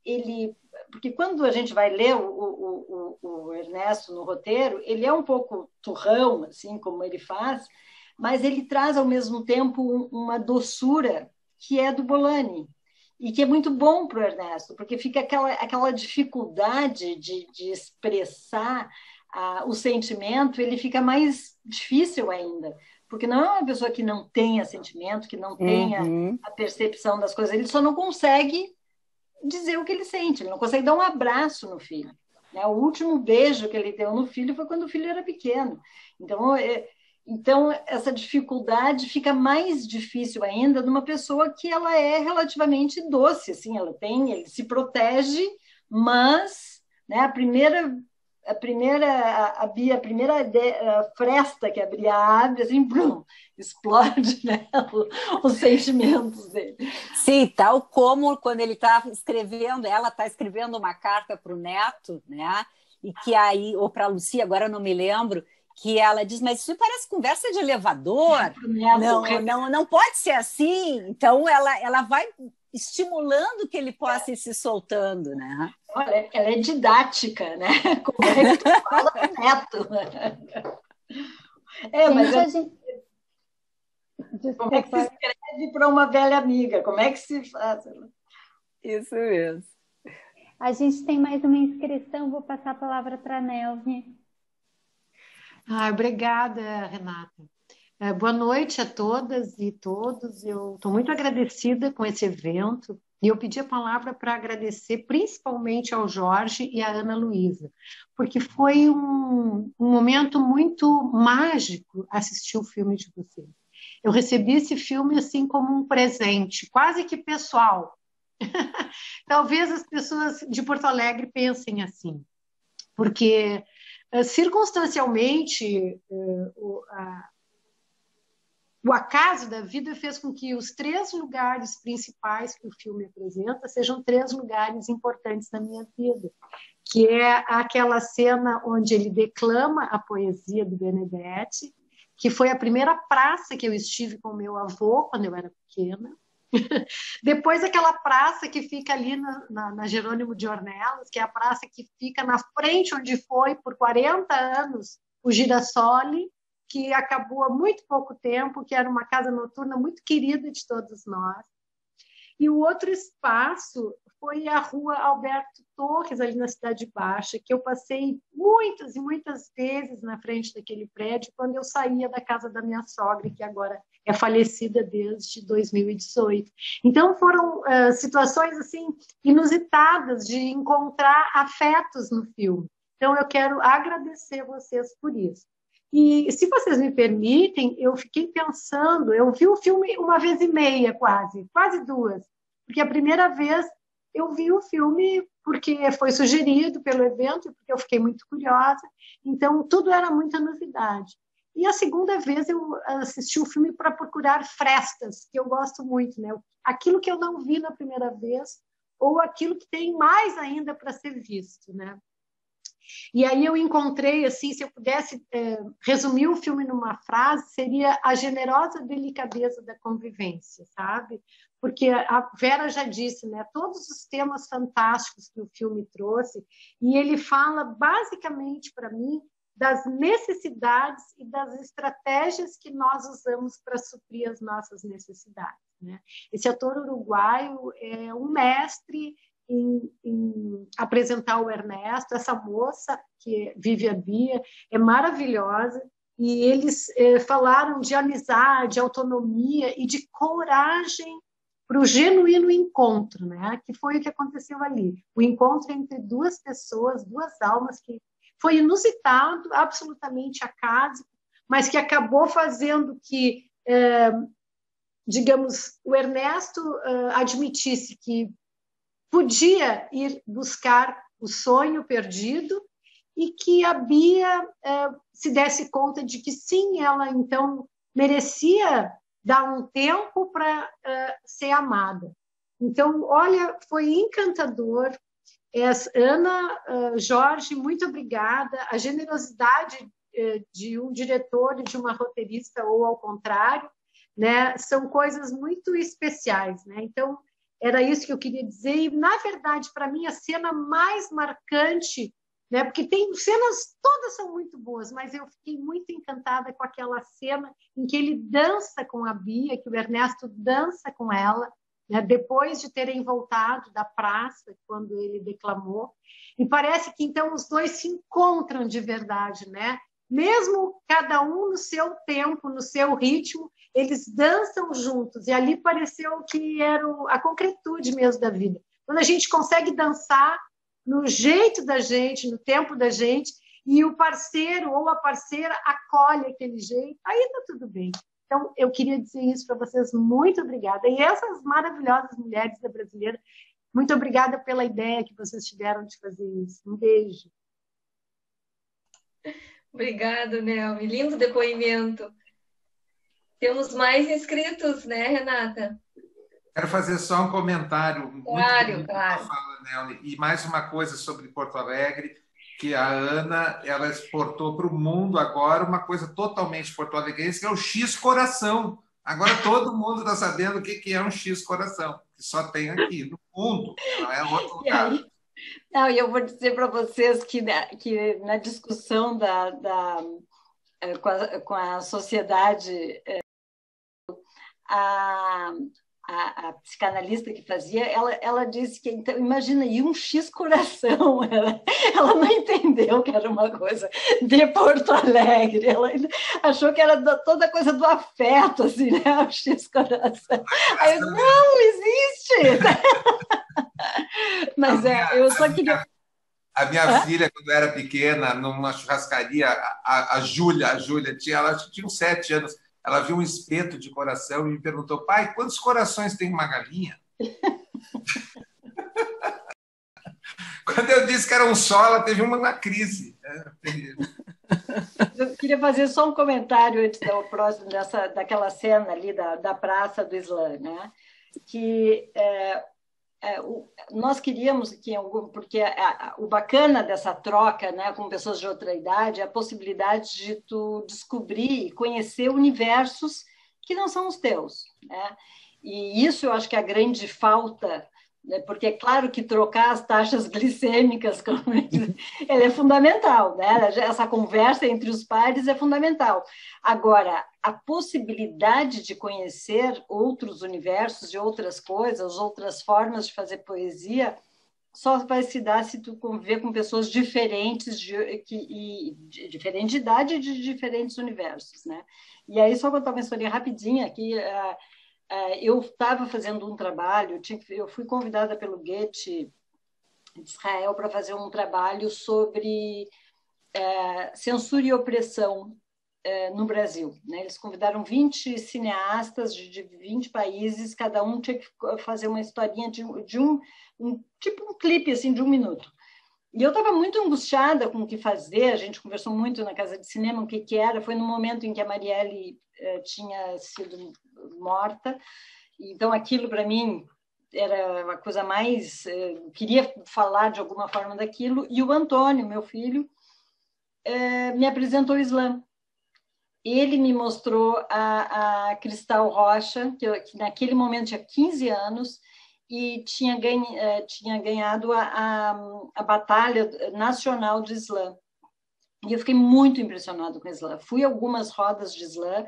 porque quando a gente vai ler o Ernesto no roteiro, ele é um pouco turrão, assim, como ele faz, mas ele traz, ao mesmo tempo, uma doçura que é do Bolani. E que é muito bom para o Ernesto, porque fica aquela dificuldade de expressar o sentimento, ele fica mais difícil ainda, porque não é uma pessoa que não tenha sentimento, que não tenha a percepção das coisas, ele só não consegue dizer o que ele sente, ele não consegue dar um abraço no filho. Né? O último beijo que ele deu no filho foi quando o filho era pequeno. Então, essa dificuldade fica mais difícil ainda numa pessoa que ela é relativamente doce, assim, ele se protege, mas, né, a primeira fresta que a Bia abre, assim, blum, explode, né, os sentimentos dele. Sim, tal como quando ele está escrevendo, ela está escrevendo uma carta para o neto, né, e que aí, ou para a Lucia, agora eu não me lembro, que ela diz, mas isso parece conversa de elevador, não pode ser assim. Então ela vai estimulando que ele possa ir se soltando, né? Olha, ela é didática, né? Como é que tu fala com o neto? Mas como é que se escreve para uma velha amiga? Como é que se faz? Isso mesmo. A gente tem mais uma inscrição, vou passar a palavra para a Nelvia. Obrigada, Renata. Boa noite a todas e todos. Eu estou muito agradecida com esse evento e eu pedi a palavra para agradecer principalmente ao Jorge e à Ana Luísa, porque foi um momento muito mágico assistir o filme de vocês. Eu recebi esse filme assim como um presente, quase que pessoal. Talvez as pessoas de Porto Alegre pensem assim, porque circunstancialmente o acaso da vida fez com que os 3 lugares principais que o filme apresenta sejam 3 lugares importantes na minha vida, que é aquela cena onde ele declama a poesia do Benedetti, que foi a primeira praça que eu estive com meu avô quando eu era pequena. Depois aquela praça que fica ali na Jerônimo de Ornelas, que é a praça que fica na frente onde foi por 40 anos o Girassoli, que acabou há muito pouco tempo, que era uma casa noturna muito querida de todos nós. E o outro espaço foi a Rua Alberto Torres, ali na Cidade Baixa, que eu passei muitas e muitas vezes na frente daquele prédio quando eu saía da casa da minha sogra, que agora é falecida desde 2018. Então, foram situações assim inusitadas de encontrar afetos no filme. Então, eu quero agradecer vocês por isso. E, se vocês me permitem, eu fiquei pensando, eu vi o filme uma vez e meia quase duas, porque a primeira vez eu vi o filme porque foi sugerido pelo evento, porque eu fiquei muito curiosa, então tudo era muita novidade. E a segunda vez eu assisti o filme para procurar frestas, que eu gosto muito, né? Aquilo que eu não vi na primeira vez, ou aquilo que tem mais ainda para ser visto, né? E aí eu encontrei, assim, se eu pudesse resumir o filme numa frase, seria a generosa delicadeza da convivência, sabe? Porque a Vera já disse, né? Todos os temas fantásticos que o filme trouxe, e ele fala basicamente para mim das necessidades e das estratégias que nós usamos para suprir as nossas necessidades, né? Esse ator uruguaio é um mestre em apresentar o Ernesto. Essa moça que vive a Bia é maravilhosa, e eles falaram de amizade, autonomia e de coragem para o genuíno encontro, né? Que foi o que aconteceu ali, o encontro entre duas pessoas, duas almas, que foi inusitado, absolutamente acaso, mas que acabou fazendo que, digamos, o Ernesto admitisse que podia ir buscar o sonho perdido, e que a Bia se desse conta de que sim, ela então merecia dar um tempo para ser amada. Então, olha, foi encantador. Ana, Jorge, muito obrigada. A generosidade de um diretor e de uma roteirista, ou ao contrário, né, são coisas muito especiais, né? Então, era isso que eu queria dizer. E, na verdade, para mim, a cena mais marcante, né, porque tem cenas, todas são muito boas, mas eu fiquei muito encantada com aquela cena em que ele dança com a Bia, que o Ernesto dança com ela, né, depois de terem voltado da praça, quando ele declamou. E parece que, então, os dois se encontram de verdade, né? Mesmo cada um no seu tempo, no seu ritmo, eles dançam juntos, e ali pareceu que era a concretude mesmo da vida. Quando a gente consegue dançar no jeito da gente, no tempo da gente, e o parceiro ou a parceira acolhe aquele jeito, aí está tudo bem. Então, eu queria dizer isso para vocês. Muito obrigada. E essas maravilhosas mulheres da Brasileira, muito obrigada pela ideia que vocês tiveram de fazer isso. Um beijo. Obrigada, Nelmi. Lindo depoimento. Temos mais inscritos, né, Renata? Quero fazer só um comentário. Claro. Fala, Nelly. E mais uma coisa sobre Porto Alegre, que a Ana ela exportou para o mundo agora uma coisa totalmente porto-alegrense, que é o X-Coração. Agora todo mundo está sabendo o que é um X-Coração, que só tem aqui no mundo, não é outro lugar. Não, e eu vou dizer para vocês que na discussão com a sociedade, a psicanalista que fazia, ela disse que, então, imagina, e um X-Coração, ela não entendeu que era uma coisa de Porto Alegre, ela achou que era toda coisa do afeto, assim, né, o X-Coração. Aí eu, não existe! Mas eu só queria... A minha filha, quando era pequena, numa churrascaria, a Júlia, ela tinha uns 7 anos, ela viu um espeto de coração e me perguntou: pai, quantos corações tem uma galinha? Quando eu disse que era um só, ela teve uma crise. Eu queria fazer só um comentário antes do próximo, daquela cena ali da Praça do Islã, né? Que nós queríamos que, porque o bacana dessa troca, né, com pessoas de outra idade é a possibilidade de tu descobrir e conhecer universos que não são os teus, né? E isso eu acho que é a grande falta, né, porque é claro que trocar as taxas glicêmicas ela é fundamental, né? Essa conversa entre os pares é fundamental. Agora, a possibilidade de conhecer outros universos e outras coisas, outras formas de fazer poesia, só vai se dar se tu conviver com pessoas diferentes, de diferente idade e de diferentes universos, né? E aí, só contar uma história rapidinha aqui. Eu estava fazendo um trabalho, eu fui convidada pelo Goethe de Israel para fazer um trabalho sobre censura e opressão no Brasil, né? Eles convidaram 20 cineastas de 20 países, cada um tinha que fazer uma historinha de tipo um clipe assim, de 1 minuto. E eu estava muito angustiada com o que fazer, a gente conversou muito na casa de cinema, o que era, foi no momento em que a Marielle tinha sido morta, então aquilo para mim era uma coisa mais... Eu queria falar de alguma forma daquilo, e o Antônio, meu filho, me apresentou o Islã. Ele me mostrou a Cristal Rocha, que naquele momento tinha 15 anos, e tinha ganhado a Batalha Nacional de Islã. E eu fiquei muito impressionada com o Islã. Fui a algumas rodas de Islã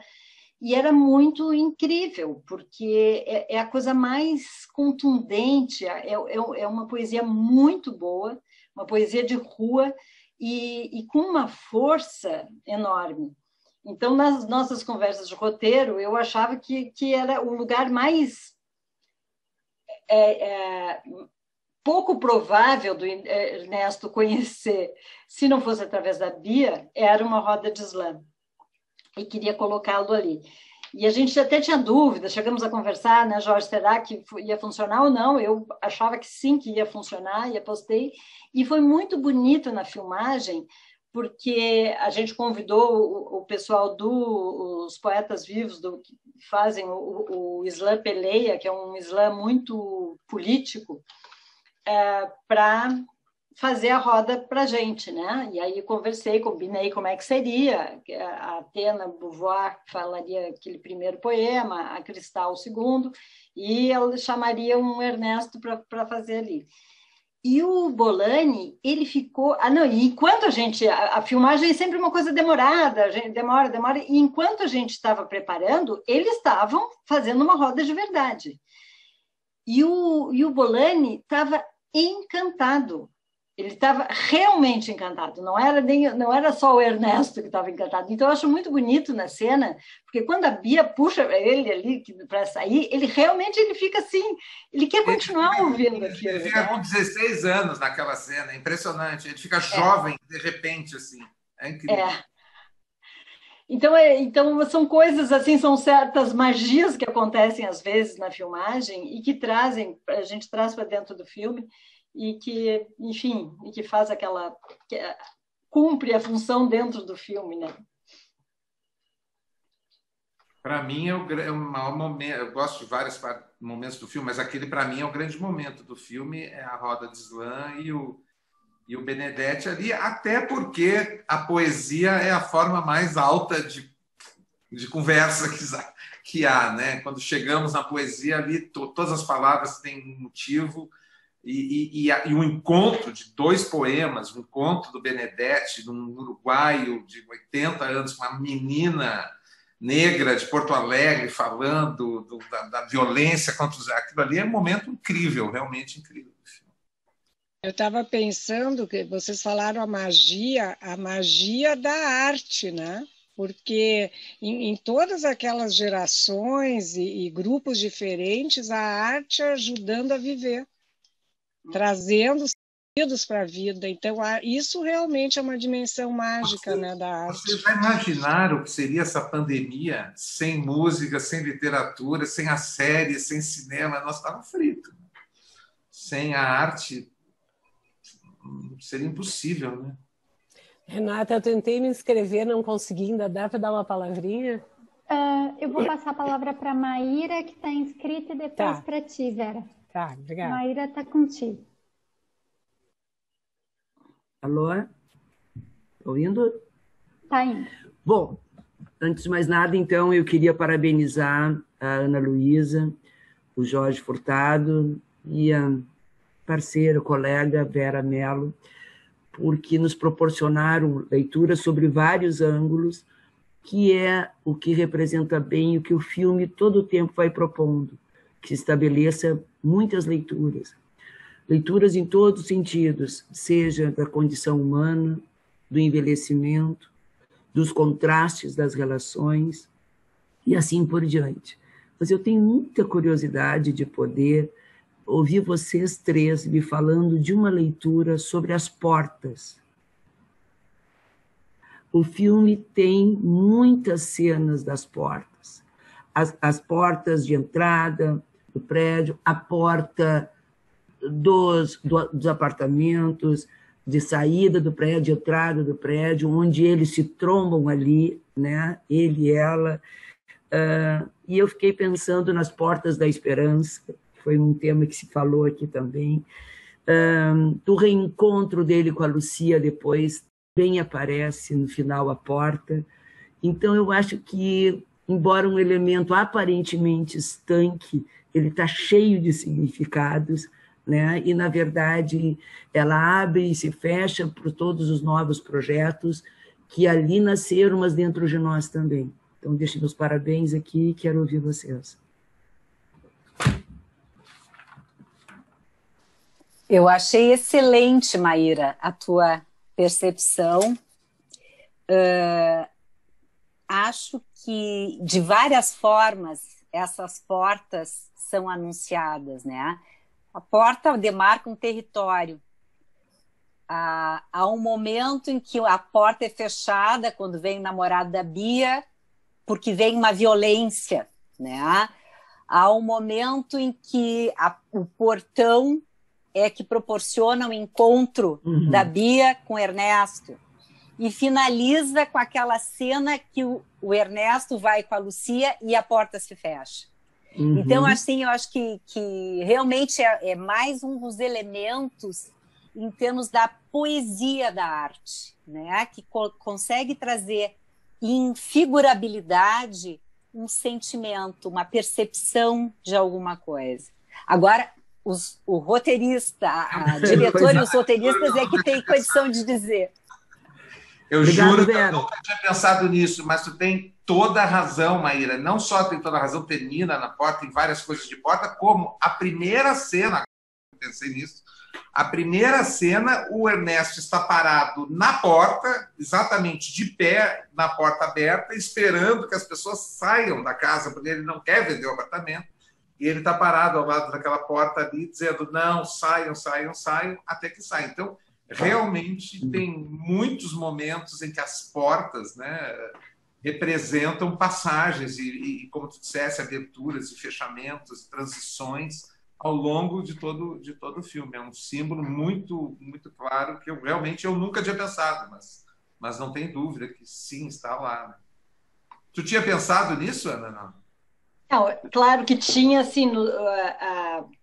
e era muito incrível, porque é a coisa mais contundente, é uma poesia muito boa, uma poesia de rua e com uma força enorme. Então, nas nossas conversas de roteiro, eu achava que era o lugar mais pouco provável do Ernesto conhecer, se não fosse através da Bia, era uma roda de Islã. E queria colocá-lo ali. E a gente até tinha dúvidas, chegamos a conversar, né, Jorge, será que ia funcionar ou não? Eu achava que sim, que ia funcionar, e apostei. E foi muito bonito na filmagem, porque a gente convidou o pessoal dos Poetas Vivos, que fazem o Islã Peleia, que é um Islã muito político, para fazer a roda para a gente, né? E aí conversei, combinei como é que seria. A Atena Beauvoir falaria aquele primeiro poema, a Cristal o segundo, e ela chamaria um Ernesto para fazer ali. E o Bolani, ele ficou... e enquanto a filmagem é sempre uma coisa demorada, demora, e enquanto a gente estava preparando, eles estavam fazendo uma roda de verdade. E o Bolani estava encantado. Ele estava realmente encantado, não era só o Ernesto que estava encantado. Então, eu acho muito bonito na cena, porque quando a Bia puxa ele ali para sair, ele realmente fica assim, ele quer continuar ouvindo aquilo. Ele fica com 16 anos naquela cena, é impressionante. Ele fica jovem, de repente, assim. É incrível. Então, são coisas assim, são certas magias que acontecem às vezes na filmagem e que a gente traz para dentro do filme, e que, enfim, que faz cumpre a função dentro do filme, né? Para mim é o maior momento. Eu gosto de vários momentos do filme, mas aquele para mim é o grande momento do filme, é a roda de Islã e o Benedetti ali, até porque a poesia é a forma mais alta de conversa que há, né? Quando chegamos na poesia ali, todas as palavras têm um motivo. E um encontro de 2 poemas, um encontro do Benedetti, de um uruguaio de 80 anos, com uma menina negra de Porto Alegre, falando da violência contra aquilo ali, é um momento incrível, realmente incrível. Eu estava pensando que vocês falaram a magia da arte, né? Porque em todas aquelas gerações e grupos diferentes, a arte ajudando a viver, trazendo sentidos para a vida. Então, isso realmente é uma dimensão mágica, né, da arte. Você já imaginaram o que seria essa pandemia sem música, sem literatura, sem a série, sem cinema? Nós estávamos fritos. Sem a arte, seria impossível, né? Renata, eu tentei me inscrever, não consegui, ainda dá para dar uma palavrinha? Eu vou passar a palavra para a Maíra, que está inscrita, e depois para ti, Vera. Tá, obrigada. Maíra, está contigo. Alô? Está ouvindo? Está indo. Bom, antes de mais nada, então, eu queria parabenizar a Ana Luísa, o Jorge Furtado e a parceira, colega Vera Mello, porque nos proporcionaram leituras sobre vários ângulos que é o que representa bem o que o filme todo o tempo vai propondo, que estabeleça muitas leituras. Leituras em todos os sentidos, seja da condição humana, do envelhecimento, dos contrastes das relações e assim por diante. Mas eu tenho muita curiosidade de poder ouvir vocês três me falando de uma leitura sobre as portas. O filme tem muitas cenas das portas. As portas de entrada do prédio, a porta dos apartamentos, de saída do prédio, de entrada do prédio, onde eles se trombam ali, né? Ele e ela. E eu fiquei pensando nas portas da esperança, que foi um tema que se falou aqui também, do reencontro dele com a Lucia depois, bem aparece no final a porta. Então, eu acho que, embora um elemento aparentemente estanque, ele está cheio de significados, né? E, na verdade, ela abre e se fecha para todos os novos projetos que ali nasceram, mas dentro de nós também. Então, deixo meus parabéns aqui e quero ouvir vocês. Eu achei excelente, Maíra, a tua percepção. Acho que, de várias formas, essas portas são anunciadas, né? A porta demarca um território. Há um momento em que a porta é fechada, quando vem o namorado da Bia, porque vem uma violência, né? Há um momento em que o portão é que proporciona o encontro da Bia com o Ernesto. E finaliza com aquela cena que o Ernesto vai com a Lucia e a porta se fecha. Então, assim, eu acho que realmente é mais um dos elementos em termos da poesia da arte, né? Que consegue trazer em figurabilidade um sentimento, uma percepção de alguma coisa. Agora, o roteirista, a diretora e os roteiristas é que tem condição de dizer. Eu juro que eu nunca tinha pensado nisso, mas tu tem toda a razão, Maíra. Não só tem toda a razão, termina na porta, tem várias coisas de porta, como a primeira cena, eu pensei nisso, a primeira cena, o Ernesto está parado na porta, exatamente de pé, na porta aberta, esperando que as pessoas saiam da casa, porque ele não quer vender o apartamento, e ele está parado ao lado daquela porta ali, dizendo, não, saiam, saiam, saiam, até que saem. Então, realmente tem muitos momentos em que as portas, né, representam passagens e, como tu disseste, aberturas e fechamentos, transições ao longo de todo o filme. É um símbolo muito, muito claro que eu nunca tinha pensado, mas não tem dúvida que sim, está lá. Né? Tu tinha pensado nisso, Ana? Não, claro que tinha, assim,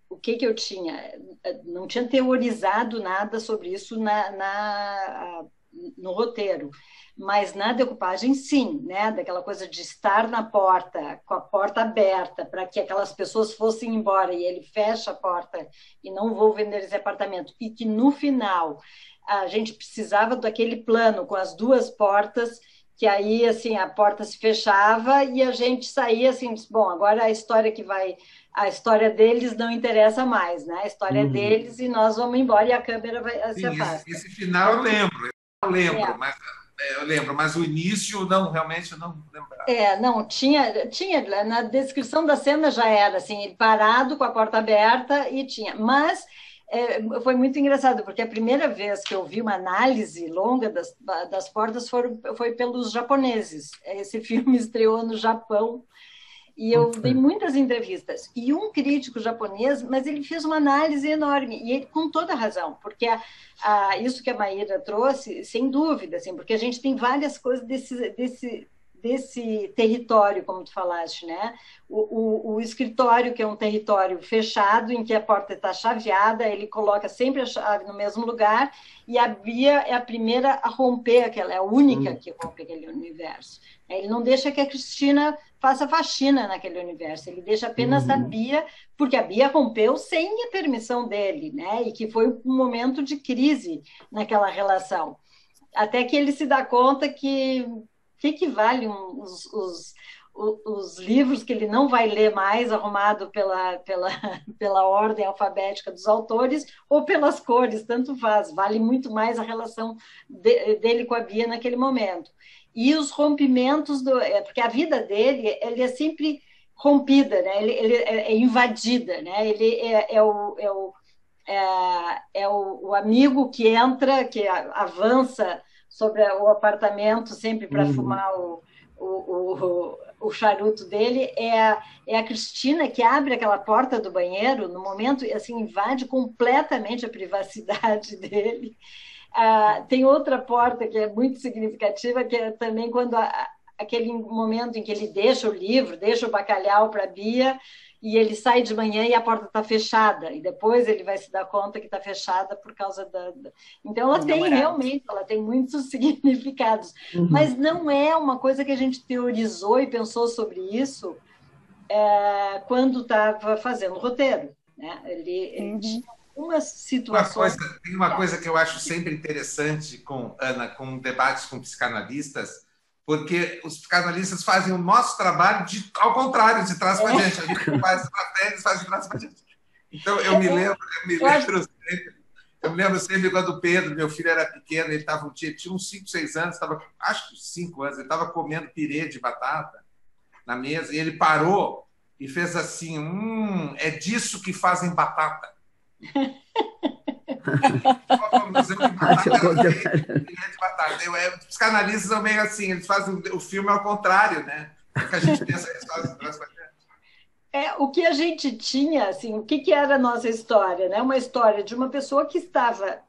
o que eu tinha? Não tinha teorizado nada sobre isso no roteiro, mas na decupagem, sim, né? Daquela coisa de estar na porta, com a porta aberta, para que aquelas pessoas fossem embora, e ele fecha a porta e não vou vender esse apartamento, e que no final a gente precisava daquele plano com as duas portas, que aí, assim, a porta se fechava e a gente saía assim, bom, agora a história deles não interessa mais, né? A história é deles e nós vamos embora e a câmera se afasta. Esse final eu lembro, mas o início não, realmente eu não lembrava. Não, tinha, na descrição da cena já era assim, ele parado com a porta aberta e tinha, mas foi muito engraçado, porque a primeira vez que eu vi uma análise longa das portas foi pelos japoneses. Esse filme estreou no Japão e eu dei muitas entrevistas. E um crítico japonês, mas ele fez uma análise enorme, e ele com toda razão, porque isso que a Maíra trouxe, sem dúvida, assim, porque a gente tem várias coisas desse território, como tu falaste, né? O escritório, que é um território fechado, em que a porta está chaveada, ele coloca sempre a chave no mesmo lugar, e a Bia é a primeira a romper, é a única que rompe aquele universo. Ele não deixa que a Cristina faça faxina naquele universo, ele deixa apenas a Bia, porque a Bia rompeu sem a permissão dele, né? E que foi um momento de crise naquela relação. Até que ele se dá conta que que vale os livros que ele não vai ler mais, arrumado pela ordem alfabética dos autores, ou pelas cores, tanto faz. Vale muito mais a relação dele com a Bia naquele momento. E os rompimentos, porque a vida dele, ele é sempre rompida, né? Ele é invadida, né? Ele é o amigo que entra, que avança sobre o apartamento sempre para fumar o charuto dele, é a Cristina que abre aquela porta do banheiro no momento, assim, invade completamente a privacidade dele. Tem outra porta que é muito significativa, que é também quando aquele momento em que ele deixa o livro, deixa o bacalhau para a Bia, e ele sai de manhã e a porta está fechada, e depois ele vai se dar conta que está fechada por causa Então ela tem realmente, ela tem muitos significados, mas não é uma coisa que a gente teorizou e pensou sobre isso quando estava fazendo o roteiro, né? Ele tinha algumas situações... Tem uma coisa que eu acho sempre interessante Ana, com debates com psicanalistas, porque os psicanalistas fazem o nosso trabalho ao contrário, de trás para diante. A gente faz para frente, eles fazem de trás para diante. Então, eu me lembro sempre quando o Pedro, meu filho, era pequeno, ele tinha uns 5, 6 anos, acho que 5 anos, ele estava comendo pirê de batata na mesa, e ele parou e fez assim, é disso que fazem batata. Os psicanalistas são meio assim, eles fazem o filme ao contrário, né? O que a gente pensa, eles fazem o que a gente tinha, assim, o que era a nossa história, né? Uma história de uma pessoa que estava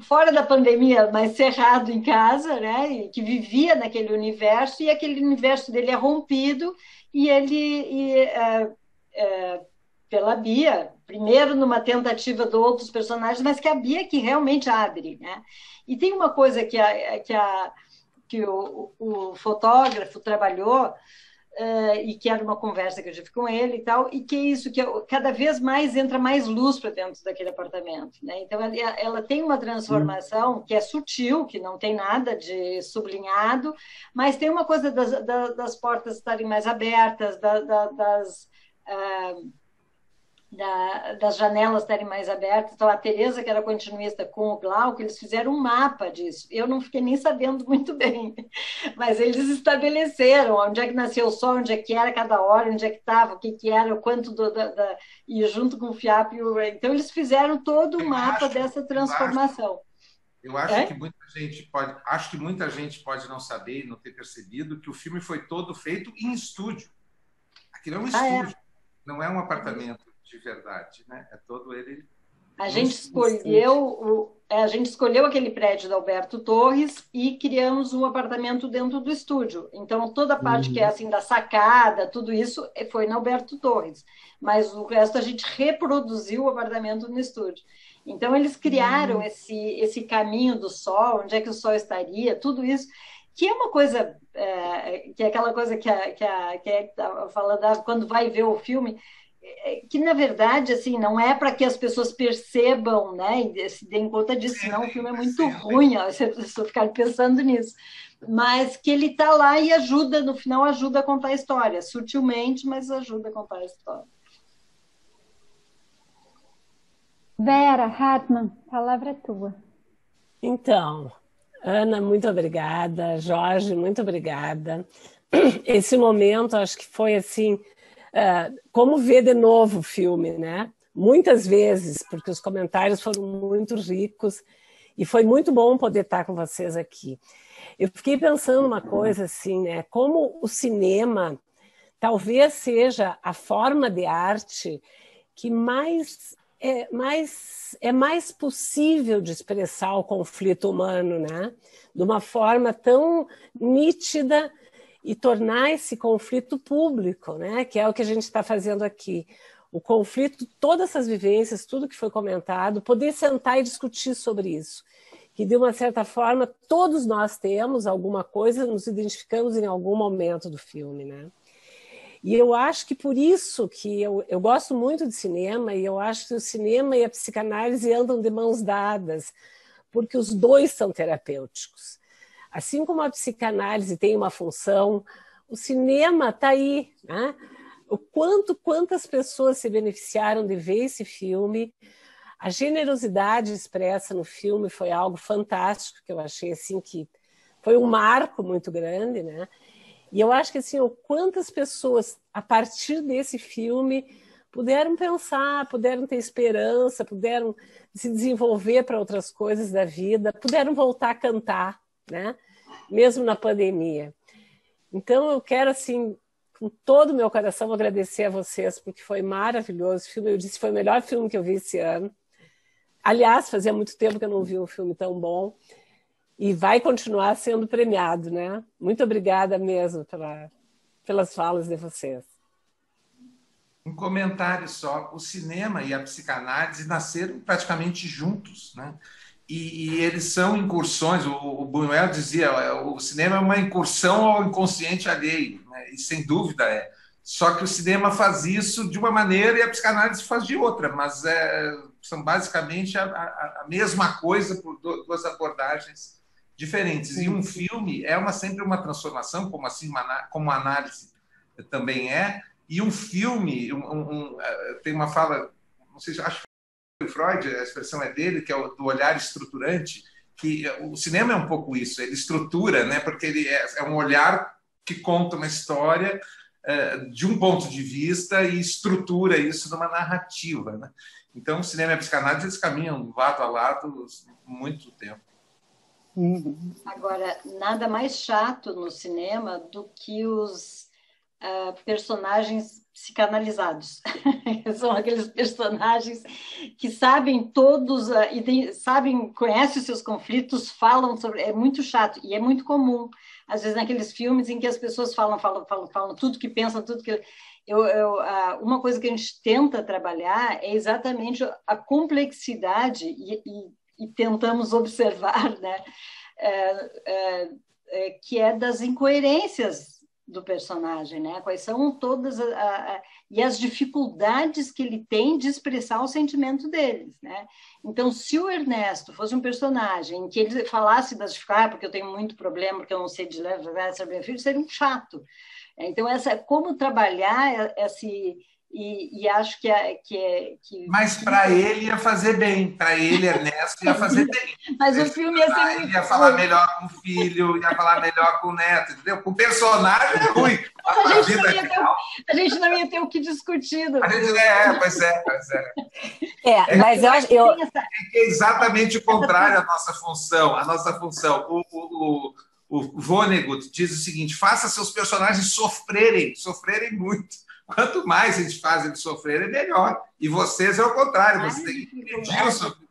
fora da pandemia, mas cerrado em casa, né? E que vivia naquele universo, e aquele universo dele é rompido, e ele pela Bia, primeiro numa tentativa de outros personagens, mas que a Bia que realmente abre, né? E tem uma coisa que o fotógrafo trabalhou, e que era uma conversa que eu tive com ele e tal, e que é isso, que cada vez mais entra mais luz para dentro daquele apartamento, né? Então ela tem uma transformação que é sutil, que não tem nada de sublinhado, mas tem uma coisa das portas estarem mais abertas, das janelas estarem mais abertas. Então, a Tereza, que era continuista com o Glauco, eles fizeram um mapa disso. Eu não fiquei nem sabendo muito bem, mas eles estabeleceram onde é que nasceu o sol, onde é que era cada hora, onde é que estava, o que era, o quanto e junto com o FIAP. Então, eles fizeram todo o mapa dessa transformação. Eu acho que muita gente pode não saber, não ter percebido que o filme foi todo feito em estúdio. Aquilo é um estúdio, não é um apartamento de verdade, né? É todo ele. A gente escolheu aquele prédio do Alberto Torres e criamos um apartamento dentro do estúdio. Então, toda a parte que é assim da sacada, tudo isso foi no Alberto Torres. Mas o resto a gente reproduziu o apartamento no estúdio. Então, eles criaram esse caminho do sol, onde é que o sol estaria, tudo isso, que é uma coisa, que é aquela coisa que estava falando, quando vai ver o filme, que na verdade assim não é para que as pessoas percebam, né, e se deem conta disso, senão o filme é muito ruim, se a pessoa ficar pensando nisso, mas que ele está lá e ajuda, no final ajuda a contar a história, sutilmente, mas ajuda a contar a história. Vera Hartmann, a palavra é tua. Então, Ana, muito obrigada, Jorge, muito obrigada. Esse momento acho que foi assim, como ver de novo o filme, né? Muitas vezes, porque os comentários foram muito ricos e foi muito bom poder estar com vocês aqui. Eu fiquei pensando uma coisa assim, né? Como o cinema talvez seja a forma de arte que é mais possível de expressar o conflito humano, né? De uma forma tão nítida e tornar esse conflito público, né? Que é o que a gente está fazendo aqui. O conflito, todas essas vivências, tudo que foi comentado, poder sentar e discutir sobre isso. Que, de uma certa forma, todos nós temos alguma coisa, nos identificamos em algum momento do filme, né? E eu acho que por isso que eu gosto muito de cinema, e eu acho que o cinema e a psicanálise andam de mãos dadas, porque os dois são terapêuticos. assim como a psicanálise tem uma função, o cinema está aí, né? Quantas pessoas se beneficiaram de ver esse filme. A generosidade expressa no filme foi algo fantástico, que eu achei assim que foi um marco muito grande, né? E eu acho que assim, quantas pessoas, a partir desse filme, puderam pensar, puderam ter esperança, puderam se desenvolver para outras coisas da vida, puderam voltar a cantar, né? Mesmo na pandemia. Então eu quero, assim, com todo o meu coração, agradecer a vocês, porque foi maravilhoso o filme. Eu disse que foi o melhor filme que eu vi esse ano. Aliás, fazia muito tempo que eu não vi um filme tão bom. E vai continuar sendo premiado, né? Muito obrigada mesmo pelas falas de vocês. Um comentário só. O cinema e a psicanálise nasceram praticamente juntos, né? E eles são incursões. O Buñuel dizia, o cinema é uma incursão ao inconsciente alheio, né? E sem dúvida é. Só que o cinema faz isso de uma maneira e a psicanálise faz de outra, mas são basicamente a mesma coisa por duas abordagens diferentes. E um filme é sempre uma transformação, como a análise também é. E um filme, tem uma fala, não sei se acho que foi Freud, a expressão é dele, que é do olhar estruturante, que o cinema é um pouco isso, ele estrutura, né? Porque ele é um olhar que conta uma história de um ponto de vista e estrutura isso numa narrativa, né? Então, o cinema e a psicanálise, eles caminham lado a lado muito tempo. Agora, nada mais chato no cinema do que os personagens psicanalizados. São aqueles personagens que sabem todos, conhecem os seus conflitos, falam sobre... É muito chato e é muito comum. Às vezes, naqueles filmes em que as pessoas falam tudo que pensam, tudo que... uma coisa que a gente tenta trabalhar é exatamente a complexidade e tentamos observar, né? Que é das incoerências do personagem, né? Quais são todas e as dificuldades que ele tem de expressar o sentimento deles, né? Então, se o Ernesto fosse um personagem em que ele falasse das dificuldades, porque eu tenho muito problema, porque eu não sei de saber filho, seria um chato. Então, como trabalhar esse... E acho que Mas para ele ia fazer bem, para ele, Ernesto, ia fazer bem. Mas o filme ia ser muito... Ele ia falar melhor com o filho, ia falar melhor com o neto, entendeu? Com o personagem é ruim. A gente não ia ter o que discutir. Pois é. Mas eu acho... É exatamente o contrário à nossa função. O Vonnegut diz o seguinte: faça seus personagens sofrerem muito. Quanto mais a gente faz eles sofrerem, melhor. E vocês é o contrário, vocês têm que impedir o sofrimento.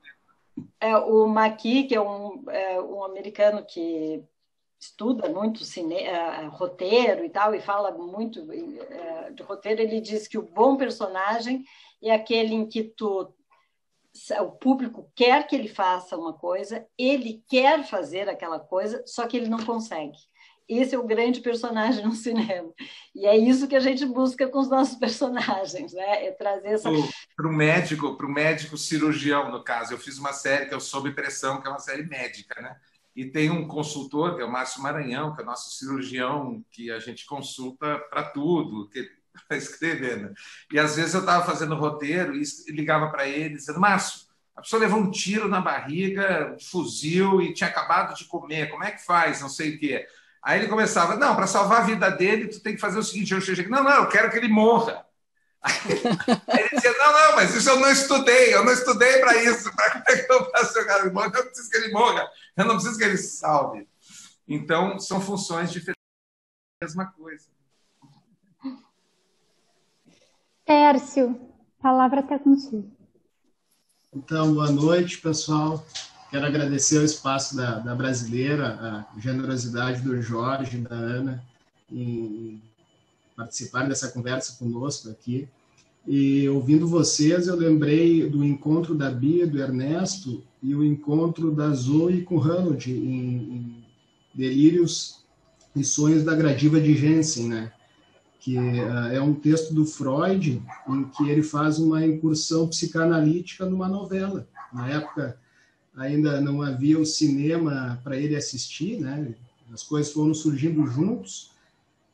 O Maqui, que é um americano que estuda muito roteiro e tal, e fala muito de roteiro, ele diz que o bom personagem é aquele em que o público quer que ele faça uma coisa, ele quer fazer aquela coisa, só que ele não consegue. Esse é o grande personagem no cinema. E é isso que a gente busca com os nossos personagens, né? É trazer essa... Para o médico cirurgião, no caso. Eu fiz uma série que é o Sob Pressão, que é uma série médica, né? E tem um consultor, que é o Márcio Maranhão, que é o nosso cirurgião, que a gente consulta para tudo, que ele vai escrever, né? E às vezes eu estava fazendo roteiro e ligava para ele, dizendo: Márcio, a pessoa levou um tiro na barriga, um fuzil, e tinha acabado de comer, como é que faz? Não sei o quê. Aí ele começava: não, para salvar a vida dele, tu tem que fazer o seguinte. Eu cheguei: não, eu quero que ele morra. Aí ele dizia: não, mas isso eu não estudei para isso. Para que eu faço o cara morrer? Eu não preciso que ele morra, eu não preciso que ele salve. Então, são funções diferentes, a mesma coisa. Tércio, a palavra está contigo. Então, boa noite, pessoal. Quero agradecer o espaço da Brasileira, a generosidade do Jorge e da Ana em participarem dessa conversa conosco aqui. E ouvindo vocês, eu lembrei do encontro da Bia, do Ernesto, e o encontro da Zoe com Hanold em Delírios e Sonhos da Gradiva de Jensen, né? Que é um texto do Freud em que ele faz uma incursão psicanalítica numa novela. Na época, ainda não havia o cinema para ele assistir, né? As coisas foram surgindo juntos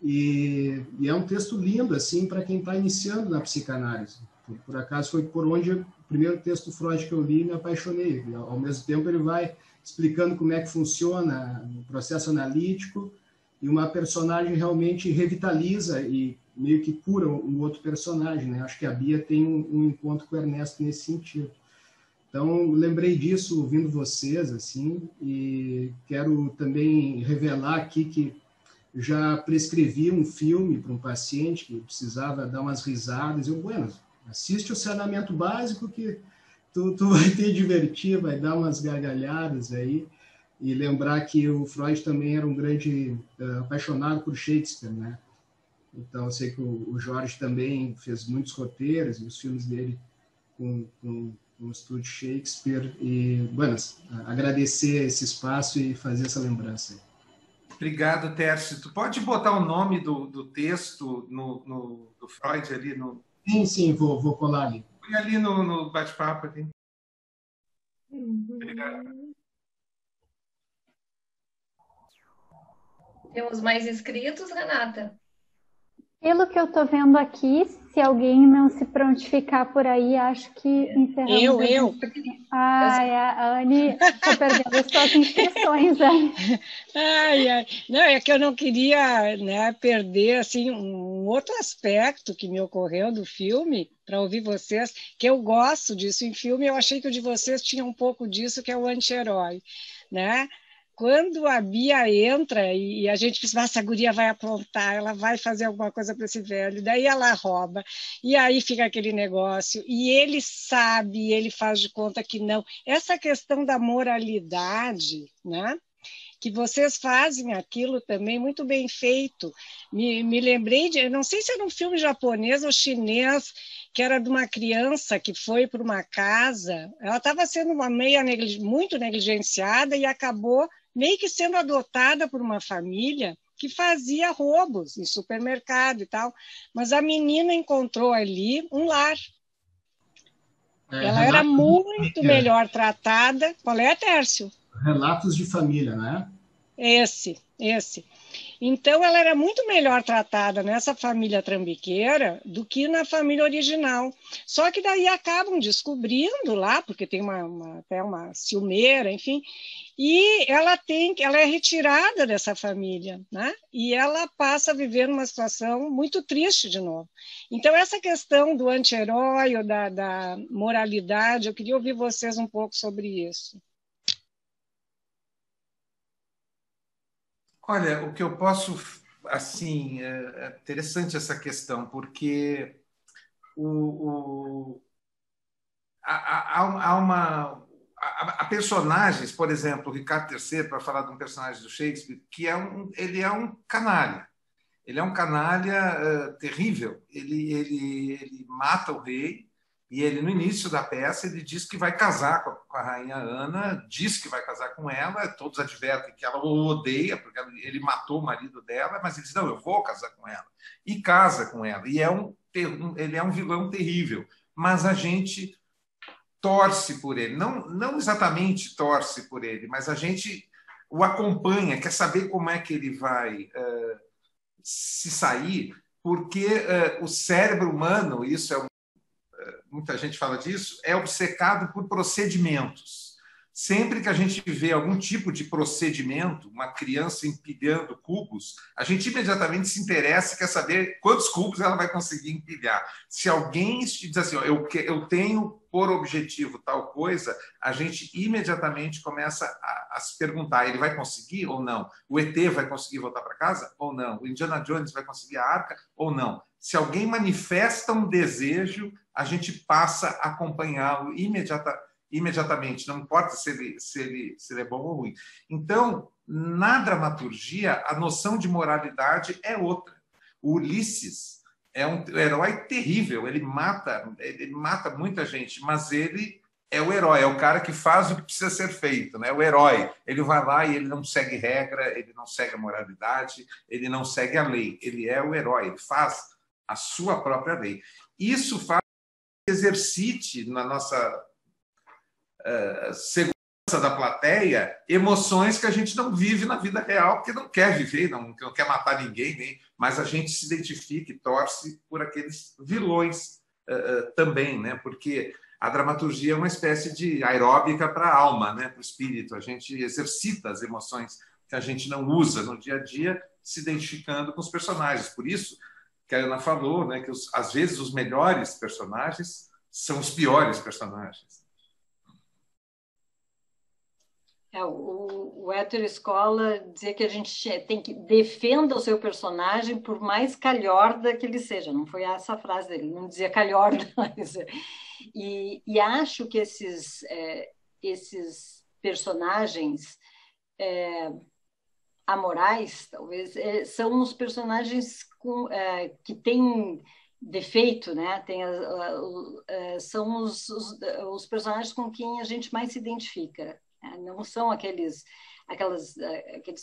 e é um texto lindo assim para quem está iniciando na psicanálise. Por acaso foi por onde o primeiro texto do Freud que eu li e me apaixonei. Ao mesmo tempo ele vai explicando como é que funciona o processo analítico e uma personagem realmente revitaliza e meio que cura um outro personagem, né? Acho que a Bia tem um encontro com o Ernesto nesse sentido. Então, lembrei disso ouvindo vocês, assim, e quero também revelar aqui que já prescrevi um filme para um paciente que precisava dar umas risadas. Eu, bueno, assiste o Saneamento Básico que tu vai te divertir, vai dar umas gargalhadas aí. E lembrar que o Freud também era um grande apaixonado por Shakespeare, né? Então, eu sei que o Jorge também fez muitos roteiros e os filmes dele com o estúdio Shakespeare. E, bueno, agradecer esse espaço e fazer essa lembrança. Obrigado, Tércio. Tu pode botar o nome do texto do Freud ali no... Sim, vou colar ali. Põe ali no bate-papo. Obrigado. Temos mais inscritos, Renata? Pelo que eu estou vendo aqui, se alguém não se prontificar por aí, acho que encerramos. Eu. Ai, a Anne está perdendo as suas inscrições, Anne. Ai. Não, é que eu não queria, né, perder assim, um outro aspecto que me ocorreu do filme, para ouvir vocês, que eu gosto disso em filme. Eu achei que o de vocês tinha um pouco disso, que é o anti-herói, né? Quando a Bia entra e a gente pensa, essa guria vai aprontar, ela vai fazer alguma coisa para esse velho, daí ela rouba, e aí fica aquele negócio, e ele sabe, ele faz de conta que não. Essa questão da moralidade, né? Que vocês fazem aquilo também muito bem feito. Me lembrei eu não sei se era um filme japonês ou chinês, que era de uma criança que foi para uma casa, ela estava sendo muito negligenciada e acabou meio que sendo adotada por uma família que fazia roubos em supermercado e tal, mas a menina encontrou ali um lar. Ela era muito melhor tratada. Qual é, Tércio? Relatos de família, né? Esse. Então, ela era muito melhor tratada nessa família trambiqueira do que na família original. Só que daí acabam descobrindo lá, porque tem até uma ciumeira, enfim, e ela é retirada dessa família, né? E ela passa a viver numa situação muito triste de novo. Então, essa questão do anti-herói ou da moralidade, eu queria ouvir vocês um pouco sobre isso. Olha, o que eu posso, assim, é interessante essa questão, porque há personagens, por exemplo, o Ricardo III, para falar de um personagem do Shakespeare, que ele é um canalha. Ele é um canalha terrível. Ele mata o rei. E ele, no início da peça, ele diz que vai casar com a rainha Ana, diz que vai casar com ela, todos advertem que ela o odeia, porque ele matou o marido dela, mas ele diz, não, eu vou casar com ela. E casa com ela. E ele é um vilão terrível. Mas a gente torce por ele. Não exatamente torce por ele, mas a gente o acompanha, quer saber como é que ele vai se sair, porque o cérebro humano, isso é muita gente fala disso, é obcecado por procedimentos. Sempre que a gente vê algum tipo de procedimento, uma criança empilhando cubos, a gente imediatamente se interessa e quer saber quantos cubos ela vai conseguir empilhar. Se alguém diz assim, eu tenho por objetivo tal coisa, a gente imediatamente começa a se perguntar, ele vai conseguir ou não? O ET vai conseguir voltar para casa ou não? O Indiana Jones vai conseguir a arca ou não? Se alguém manifesta um desejo, a gente passa a acompanhá-lo imediatamente, não importa se ele é bom ou ruim. Então, na dramaturgia, a noção de moralidade é outra. O Ulisses é um herói terrível, ele mata muita gente, mas ele é o herói, é o cara que faz o que precisa ser feito, né? O herói, ele vai lá e ele não segue regra, ele não segue a moralidade, ele não segue a lei, ele é o herói, ele faz a sua própria lei. Isso faz que exercite na nossa segurança da plateia emoções que a gente não vive na vida real, porque não quer viver, não quer matar ninguém, mas a gente se identifica e torce por aqueles vilões também, né? Porque a dramaturgia é uma espécie de aeróbica para a alma, né? Para o espírito. A gente exercita as emoções que a gente não usa no dia a dia, se identificando com os personagens. Por isso que a Ana falou, né, que às vezes os melhores personagens são os piores personagens. O Hétero Escola dizia que a gente tem que defenda o seu personagem por mais calhorda que ele seja. Não foi essa a frase dele, não dizia calhorda. Mas... E acho que esses personagens amorais, talvez, são os personagens que têm defeito, né? São os personagens com quem a gente mais se identifica. Não são aqueles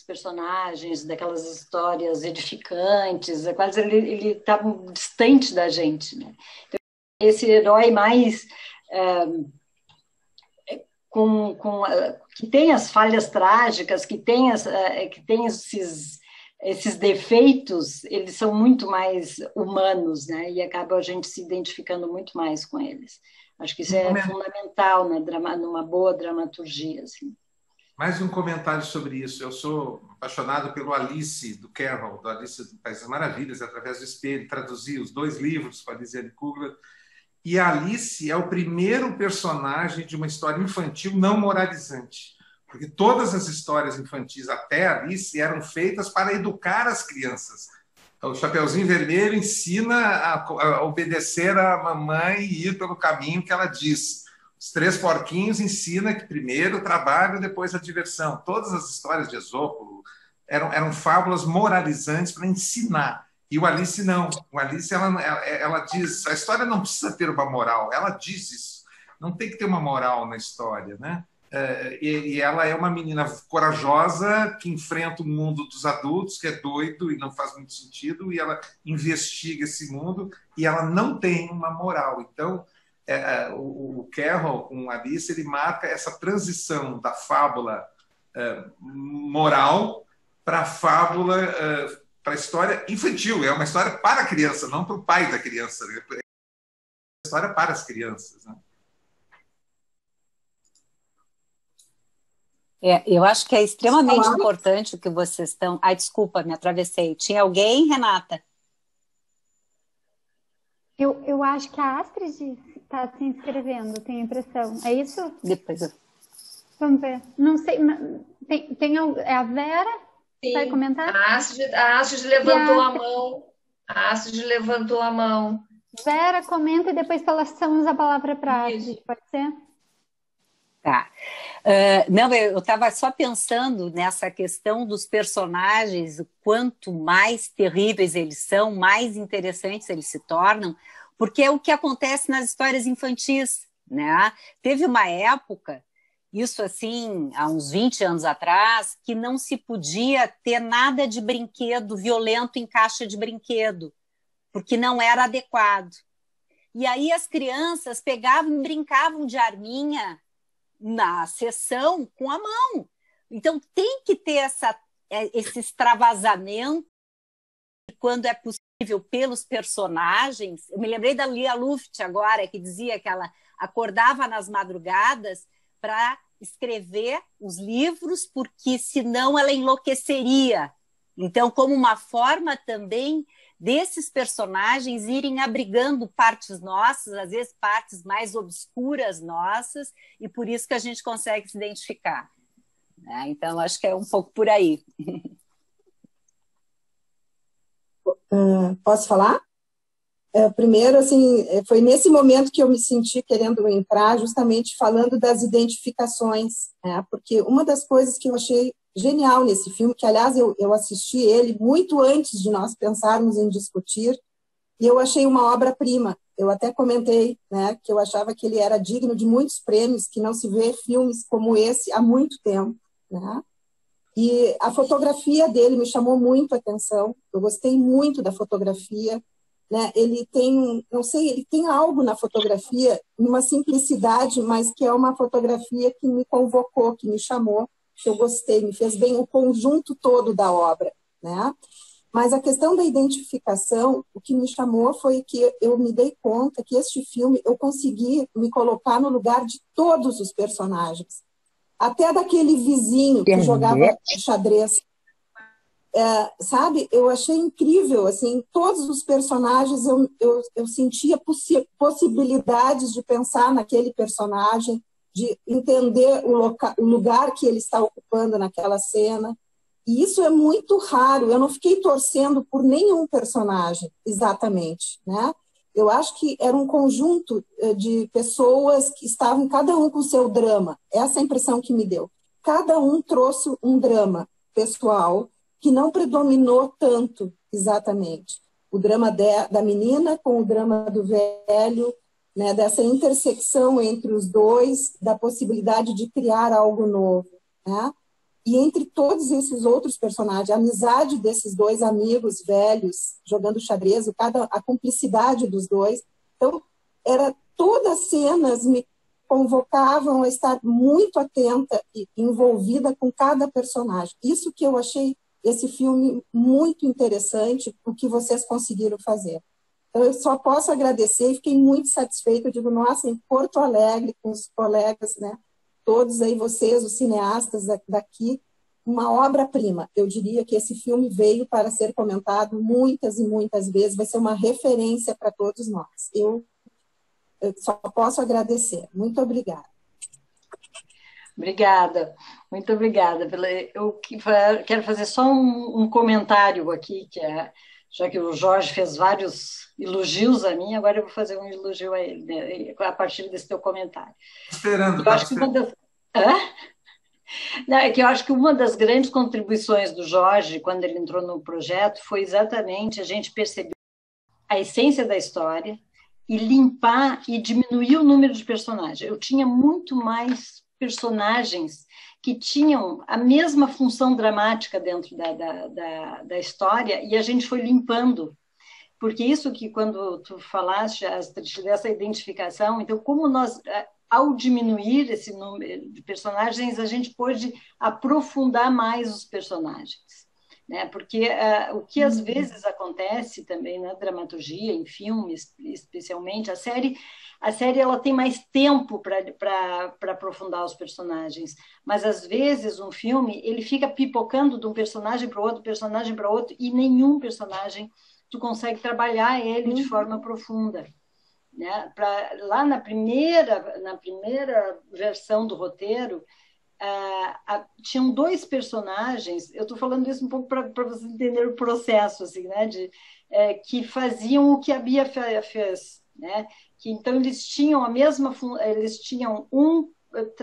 personagens daquelas histórias edificantes, quase ele está distante da gente, né? Então, esse herói mais que tem as falhas trágicas, que tem esses defeitos, eles são muito mais humanos, né? E acaba a gente se identificando muito mais com eles. Acho que isso é fundamental, né? Numa boa dramaturgia. Assim. Mais um comentário sobre isso. Eu sou apaixonado pelo Alice, do Carroll, do Alice do País das Maravilhas, através do espelho. Traduzi os 2 livros com a Lisiane Kugler. E a Alice é o primeiro personagem de uma história infantil não moralizante. Porque todas as histórias infantis até Alice eram feitas para educar as crianças. O Chapeuzinho Vermelho ensina a obedecer a mamãe e ir pelo caminho que ela diz. Os 3 Porquinhos ensina que primeiro o trabalho, depois a diversão. Todas as histórias de Esopo eram fábulas moralizantes para ensinar. E o Alice não. O Alice ela diz, a história não precisa ter uma moral. Ela diz isso. Não tem que ter uma moral na história, né? E ela é uma menina corajosa que enfrenta o mundo dos adultos, que é doido e não faz muito sentido, e ela investiga esse mundo e ela não tem uma moral. Então, o Carroll, com Alice, ele marca essa transição da fábula moral para a fábula, para a história infantil. É uma história para a criança, não para o pai da criança. É uma história para as crianças, né? Eu acho que é extremamente importante o que vocês estão... Ai, desculpa, me atravessei. Tinha alguém, Renata? Eu acho que a Astrid está se inscrevendo, tenho a impressão. É isso? Depois eu... Vamos ver. Não sei, é a Vera? Sim. Vai comentar? A Astrid levantou a mão. A Astrid levantou a mão. Vera, comenta e depois passamos a palavra para a Astrid, pode ser? Tá. Não, eu estava só pensando nessa questão dos personagens, quanto mais terríveis eles são, mais interessantes eles se tornam, porque é o que acontece nas histórias infantis, né? Teve uma época, isso assim, há uns 20 anos atrás, que não se podia ter nada de brinquedo violento em caixa de brinquedo, porque não era adequado. E aí as crianças pegavam e brincavam de arminha na sessão com a mão. Então tem que ter esse extravasamento quando é possível pelos personagens. Eu me lembrei da Lia Luft agora, que dizia que ela acordava nas madrugadas para escrever os livros, porque senão ela enlouqueceria. Então, como uma forma também desses personagens irem abrigando partes nossas, às vezes partes mais obscuras nossas, e por isso que a gente consegue se identificar. Então, acho que é um pouco por aí. Posso falar? Primeiro, assim, foi nesse momento que eu me senti querendo entrar, justamente falando das identificações, né? Porque uma das coisas que eu achei genial nesse filme, que, aliás, eu assisti ele muito antes de nós pensarmos em discutir, e eu achei uma obra-prima. Eu até comentei, né, que eu achava que ele era digno de muitos prêmios, que não se vê filmes como esse há muito tempo, né? E a fotografia dele me chamou muito a atenção. Eu gostei muito da fotografia. né? Ele tem, não sei, ele tem algo na fotografia, uma simplicidade, mas que é uma fotografia que me convocou, que me chamou, que eu gostei, me fez bem o conjunto todo da obra, né? Mas a questão da identificação, o que me chamou foi que eu me dei conta que este filme, eu consegui me colocar no lugar de todos os personagens. Até daquele vizinho que jogava xadrez. Sabe? Eu achei incrível, assim, todos os personagens, eu sentia possibilidades de pensar naquele personagem, de entender o lugar que ele está ocupando naquela cena. E isso é muito raro. Eu não fiquei torcendo por nenhum personagem, exatamente, né? Eu acho que era um conjunto de pessoas que estavam, cada um com o seu drama. Essa é a impressão que me deu. Cada um trouxe um drama pessoal que não predominou tanto, exatamente. O drama da menina com o drama do velho, né? Dessa intersecção entre os dois, da possibilidade de criar algo novo, né? E entre todos esses outros personagens, a amizade desses dois amigos velhos jogando xadrez, a cumplicidade dos dois. Então, todas as cenas me convocavam a estar muito atenta e envolvida com cada personagem. Isso que eu achei esse filme muito interessante, o que vocês conseguiram fazer. Então, eu só posso agradecer e fiquei muito satisfeita. Eu digo, nossa, em Porto Alegre, com os colegas, né? Todos aí, vocês, os cineastas daqui, uma obra-prima. Eu diria que esse filme veio para ser comentado muitas e muitas vezes, vai ser uma referência para todos nós. Eu só posso agradecer. Muito obrigada. Obrigada, muito obrigada. Eu quero fazer só um comentário aqui, já que o Jorge fez vários elogios a mim, agora eu vou fazer um elogio a ele, né, a partir desse teu comentário. Esperando. Eu acho que eu acho que uma das grandes contribuições do Jorge, quando ele entrou no projeto, foi exatamente a gente perceber a essência da história e limpar e diminuir o número de personagens. Eu tinha muito mais personagens que tinham a mesma função dramática dentro da história, e a gente foi limpando. Porque isso que, quando tu falaste, dessa identificação, então, como nós, ao diminuir esse número de personagens, a gente pôde aprofundar mais os personagens. Né? Porque o que às vezes acontece também na dramaturgia, em filmes, especialmente, a série ela tem mais tempo para aprofundar os personagens, mas às vezes um filme ele fica pipocando de um personagem para outro, e nenhum personagem tu consegue trabalhar ele de forma profunda. Né? Lá na primeira versão do roteiro, tinham dois personagens, eu estou falando isso um pouco para vocês entenderem o processo, assim, né? Que faziam o que a Bia fez, né? Que então eles tinham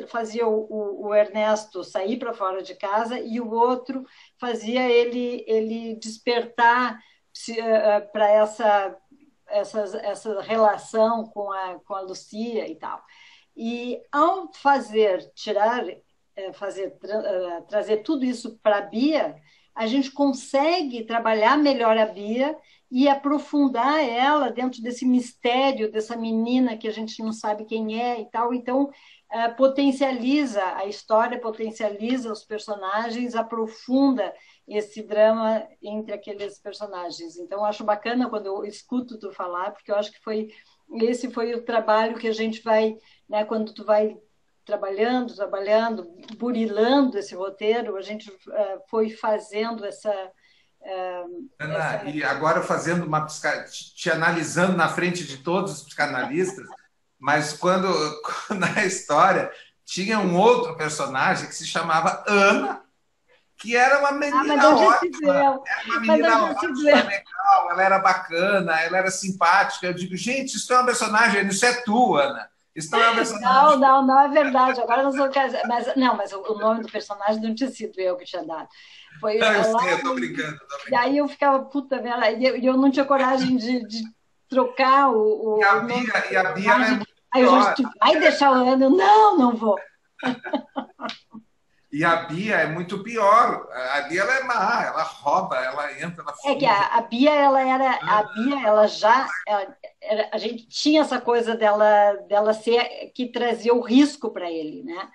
fazia o Ernesto sair para fora de casa e o outro fazia ele despertar para essa relação com a Lucia e tal. E ao trazer tudo isso para a Bia, a gente consegue trabalhar melhor a Bia e aprofundar ela dentro desse mistério dessa menina que a gente não sabe quem é e tal. Então, potencializa a história, potencializa os personagens, aprofunda esse drama entre aqueles personagens. Então, eu acho bacana quando eu escuto tu falar, porque eu acho que esse foi o trabalho que a gente vai, né, quando tu vai trabalhando, burilando esse roteiro, a gente foi fazendo Ana, e agora fazendo te analisando na frente de todos os psicanalistas, mas quando na história tinha um outro personagem que se chamava Ana, que era uma menina ótima, legal, ela era bacana, ela era simpática. Eu digo, gente, isso é uma personagem, isso é tu, Ana. Isso não é uma personagem. Não é verdade. Agora nós vamos mas o nome do personagem não tinha sido eu que tinha dado. Foi não, eu sei, eu tô brincando. E aí eu ficava, puta, e eu não tinha coragem de trocar o nome. E a Bia é muito aí eu já vai deixar o Ana? Não vou. E a Bia é muito pior. A Bia ela é má, ela rouba, ela entra, ela É que a Bia, a gente tinha essa coisa dela ser que trazia o risco para ele, né?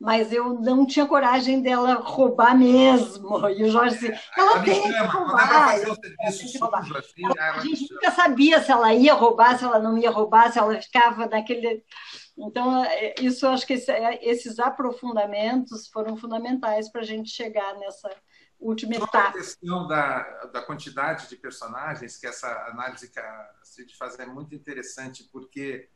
Mas eu não tinha coragem dela roubar mesmo. E o Jorge disse, ela tem que roubar. A gente nunca sabia se ela ia roubar, se ela não ia roubar, se ela ficava naquele... Então, isso eu acho que esses aprofundamentos foram fundamentais para a gente chegar nessa última etapa. A questão da quantidade de personagens, que essa análise que a Cid faz é muito interessante, porque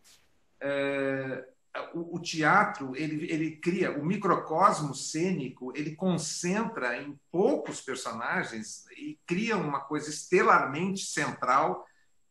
o teatro ele cria o microcosmo cênico, ele concentra em poucos personagens e cria uma coisa estelarmente central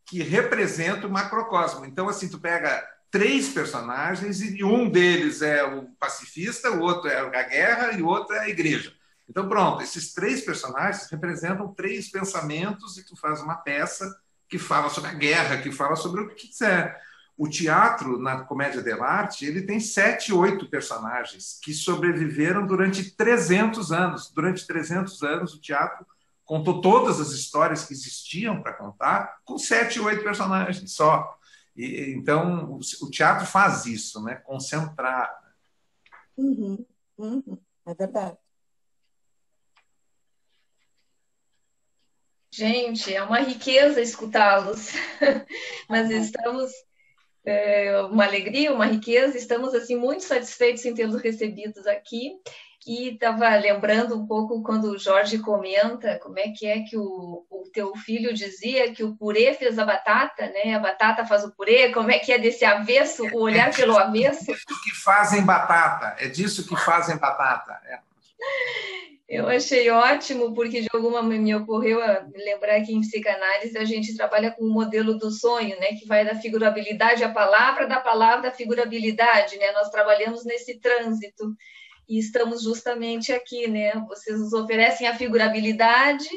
que representa o macrocosmo. Então, assim, tu pega 3 personagens e um deles é o pacifista, o outro é a guerra e o outro é a igreja. Então, pronto, esses 3 personagens representam 3 pensamentos e tu faz uma peça que fala sobre a guerra, que fala sobre o que quiser. O teatro, na comédia dell'arte, ele tem 7, 8 personagens que sobreviveram durante 300 anos. Durante 300 anos, o teatro contou todas as histórias que existiam para contar com 7, 8 personagens só. Então, o teatro faz isso, né? Concentrar. É verdade. Gente, é uma riqueza escutá-los. Mas estamos... uma alegria, uma riqueza, estamos assim muito satisfeitos em tê-los recebidos aqui. E estava lembrando um pouco quando o Jorge comenta como é que o teu filho dizia que o purê fez a batata, né? A batata faz o purê, como é que é desse avesso, o olhar pelo avesso? É disso que fazem batata, é disso que fazem batata. Eu achei ótimo, porque de alguma maneira me ocorreu me lembrar que em psicanálise a gente trabalha com o modelo do sonho, né? Que vai da figurabilidade à palavra, da palavra à figurabilidade, né? Nós trabalhamos nesse trânsito. E estamos justamente aqui, né? Vocês nos oferecem a figurabilidade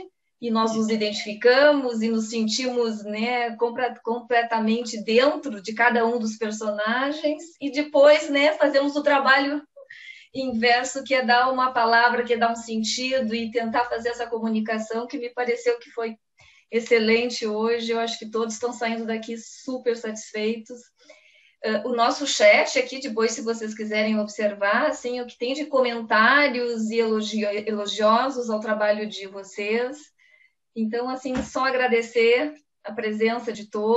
e nós nos identificamos e nos sentimos, né, completamente dentro de cada um dos personagens e depois, né, fazemos o trabalho inverso, que é dar uma palavra, que é dar um sentido e tentar fazer essa comunicação, que me pareceu que foi excelente hoje. Eu acho que todos estão saindo daqui super satisfeitos. O nosso chat aqui, depois, se vocês quiserem observar, assim, o que tem de comentários e elogiosos ao trabalho de vocês. Então, assim, só agradecer a presença de todos.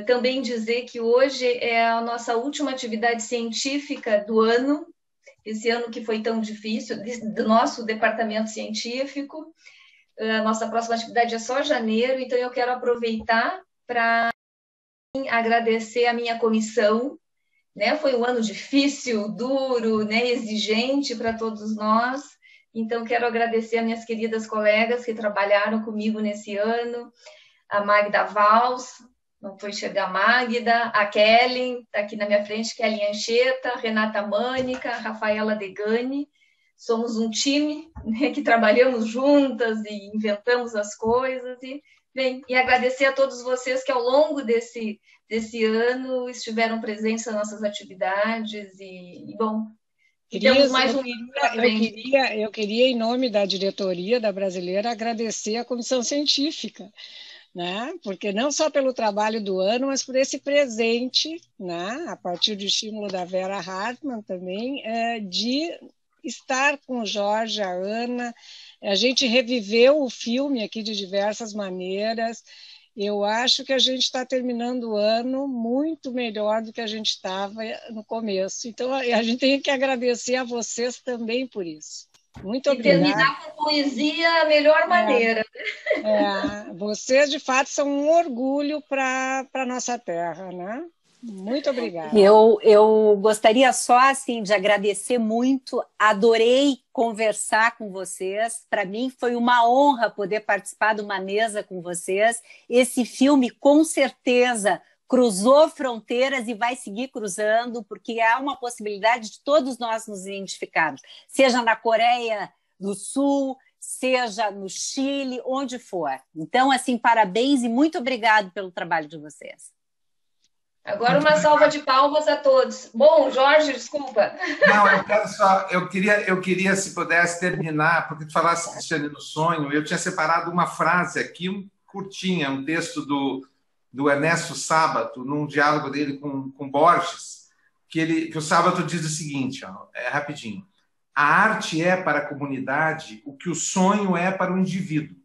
Também dizer que hoje é a nossa última atividade científica do ano, esse ano que foi tão difícil, do nosso departamento científico. A nossa próxima atividade é só janeiro, então eu quero aproveitar para agradecer a minha comissão, né? Foi um ano difícil, duro, né? Exigente para todos nós, então quero agradecer a minhas queridas colegas que trabalharam comigo nesse ano, a Magda Valls, não foi chegar a Magda, a Kellen, está aqui na minha frente, Kellen Ancheta, Renata Mânica, Rafaela Degani. Somos um time, né, que trabalhamos juntas e inventamos as coisas. E agradecer a todos vocês que ao longo desse ano estiveram presentes nas nossas atividades. Bom, temos mais um... Eu queria, em nome da diretoria da Brasileira, agradecer a comissão científica, né? Porque não só pelo trabalho do ano, mas por esse presente, né? A partir do estímulo da Vera Hartmann também, de estar com o Jorge, a Ana. A gente reviveu o filme aqui de diversas maneiras. Eu acho que a gente está terminando o ano muito melhor do que a gente estava no começo. Então, a gente tem que agradecer a vocês também por isso. Muito obrigada. E terminar com poesia a melhor maneira. Vocês, de fato, são um orgulho para a nossa terra, né? Muito obrigada. Eu gostaria só assim, de agradecer muito, adorei conversar com vocês, para mim foi uma honra poder participar de uma mesa com vocês. Esse filme, com certeza, cruzou fronteiras e vai seguir cruzando, porque há uma possibilidade de todos nós nos identificarmos, seja na Coreia do Sul, seja no Chile, onde for. Então, assim, parabéns e muito obrigado pelo trabalho de vocês. Agora uma salva de palmas a todos. Bom, Jorge, desculpa. Não, eu queria, se pudesse terminar, porque tu falasse, Cristiane, no sonho, eu tinha separado uma frase aqui, curtinha, um texto do Ernesto Sábato, num diálogo dele com Borges, que o Sábato diz o seguinte, ó, rapidinho: a arte é para a comunidade o que o sonho é para o indivíduo.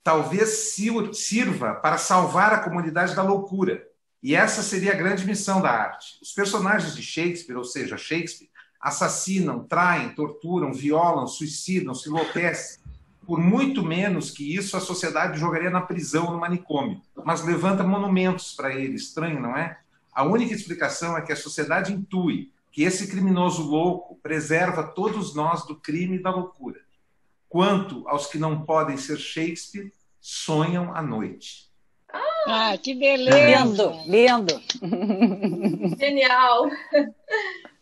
Talvez sirva para salvar a comunidade da loucura. E essa seria a grande missão da arte. Os personagens de Shakespeare, ou seja, Shakespeare, assassinam, traem, torturam, violam, suicidam, se enlouquecem. Por muito menos que isso, a sociedade jogaria na prisão, no manicômio. Mas levanta monumentos para ele. Estranho, não é? A única explicação é que a sociedade intui que esse criminoso louco preserva todos nós do crime e da loucura. Quanto aos que não podem ser Shakespeare, sonham à noite. Ah, que beleza! Lindo! Genial!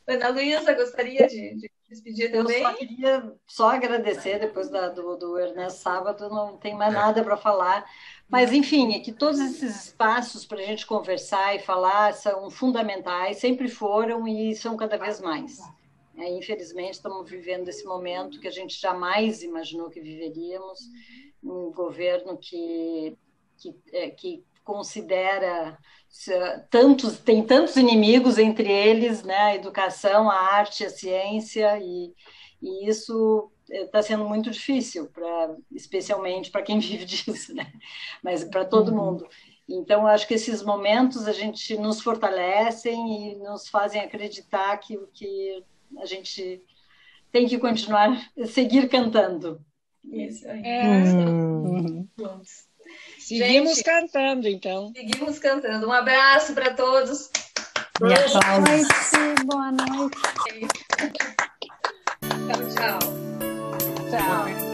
Ana Luísa, gostaria de despedir também? Eu só queria agradecer, depois do Ernesto Sábato, não tem mais nada para falar. Mas, enfim, é que todos esses espaços para a gente conversar e falar são fundamentais, sempre foram e são cada vez mais. Infelizmente, estamos vivendo esse momento que a gente jamais imaginou que viveríamos, um governo que considera tem tantos inimigos, entre eles, né, a educação, a arte, a ciência, e isso está sendo muito difícil, especialmente para quem vive disso, né? Mas para todo mundo. Então, acho que esses momentos a gente nos fortalecem e nos fazem acreditar que a gente tem que seguir cantando. Isso aí. Seguimos cantando, então. Seguimos cantando. Um abraço para todos. Boa noite. Boa noite. Tchau, tchau. Tchau.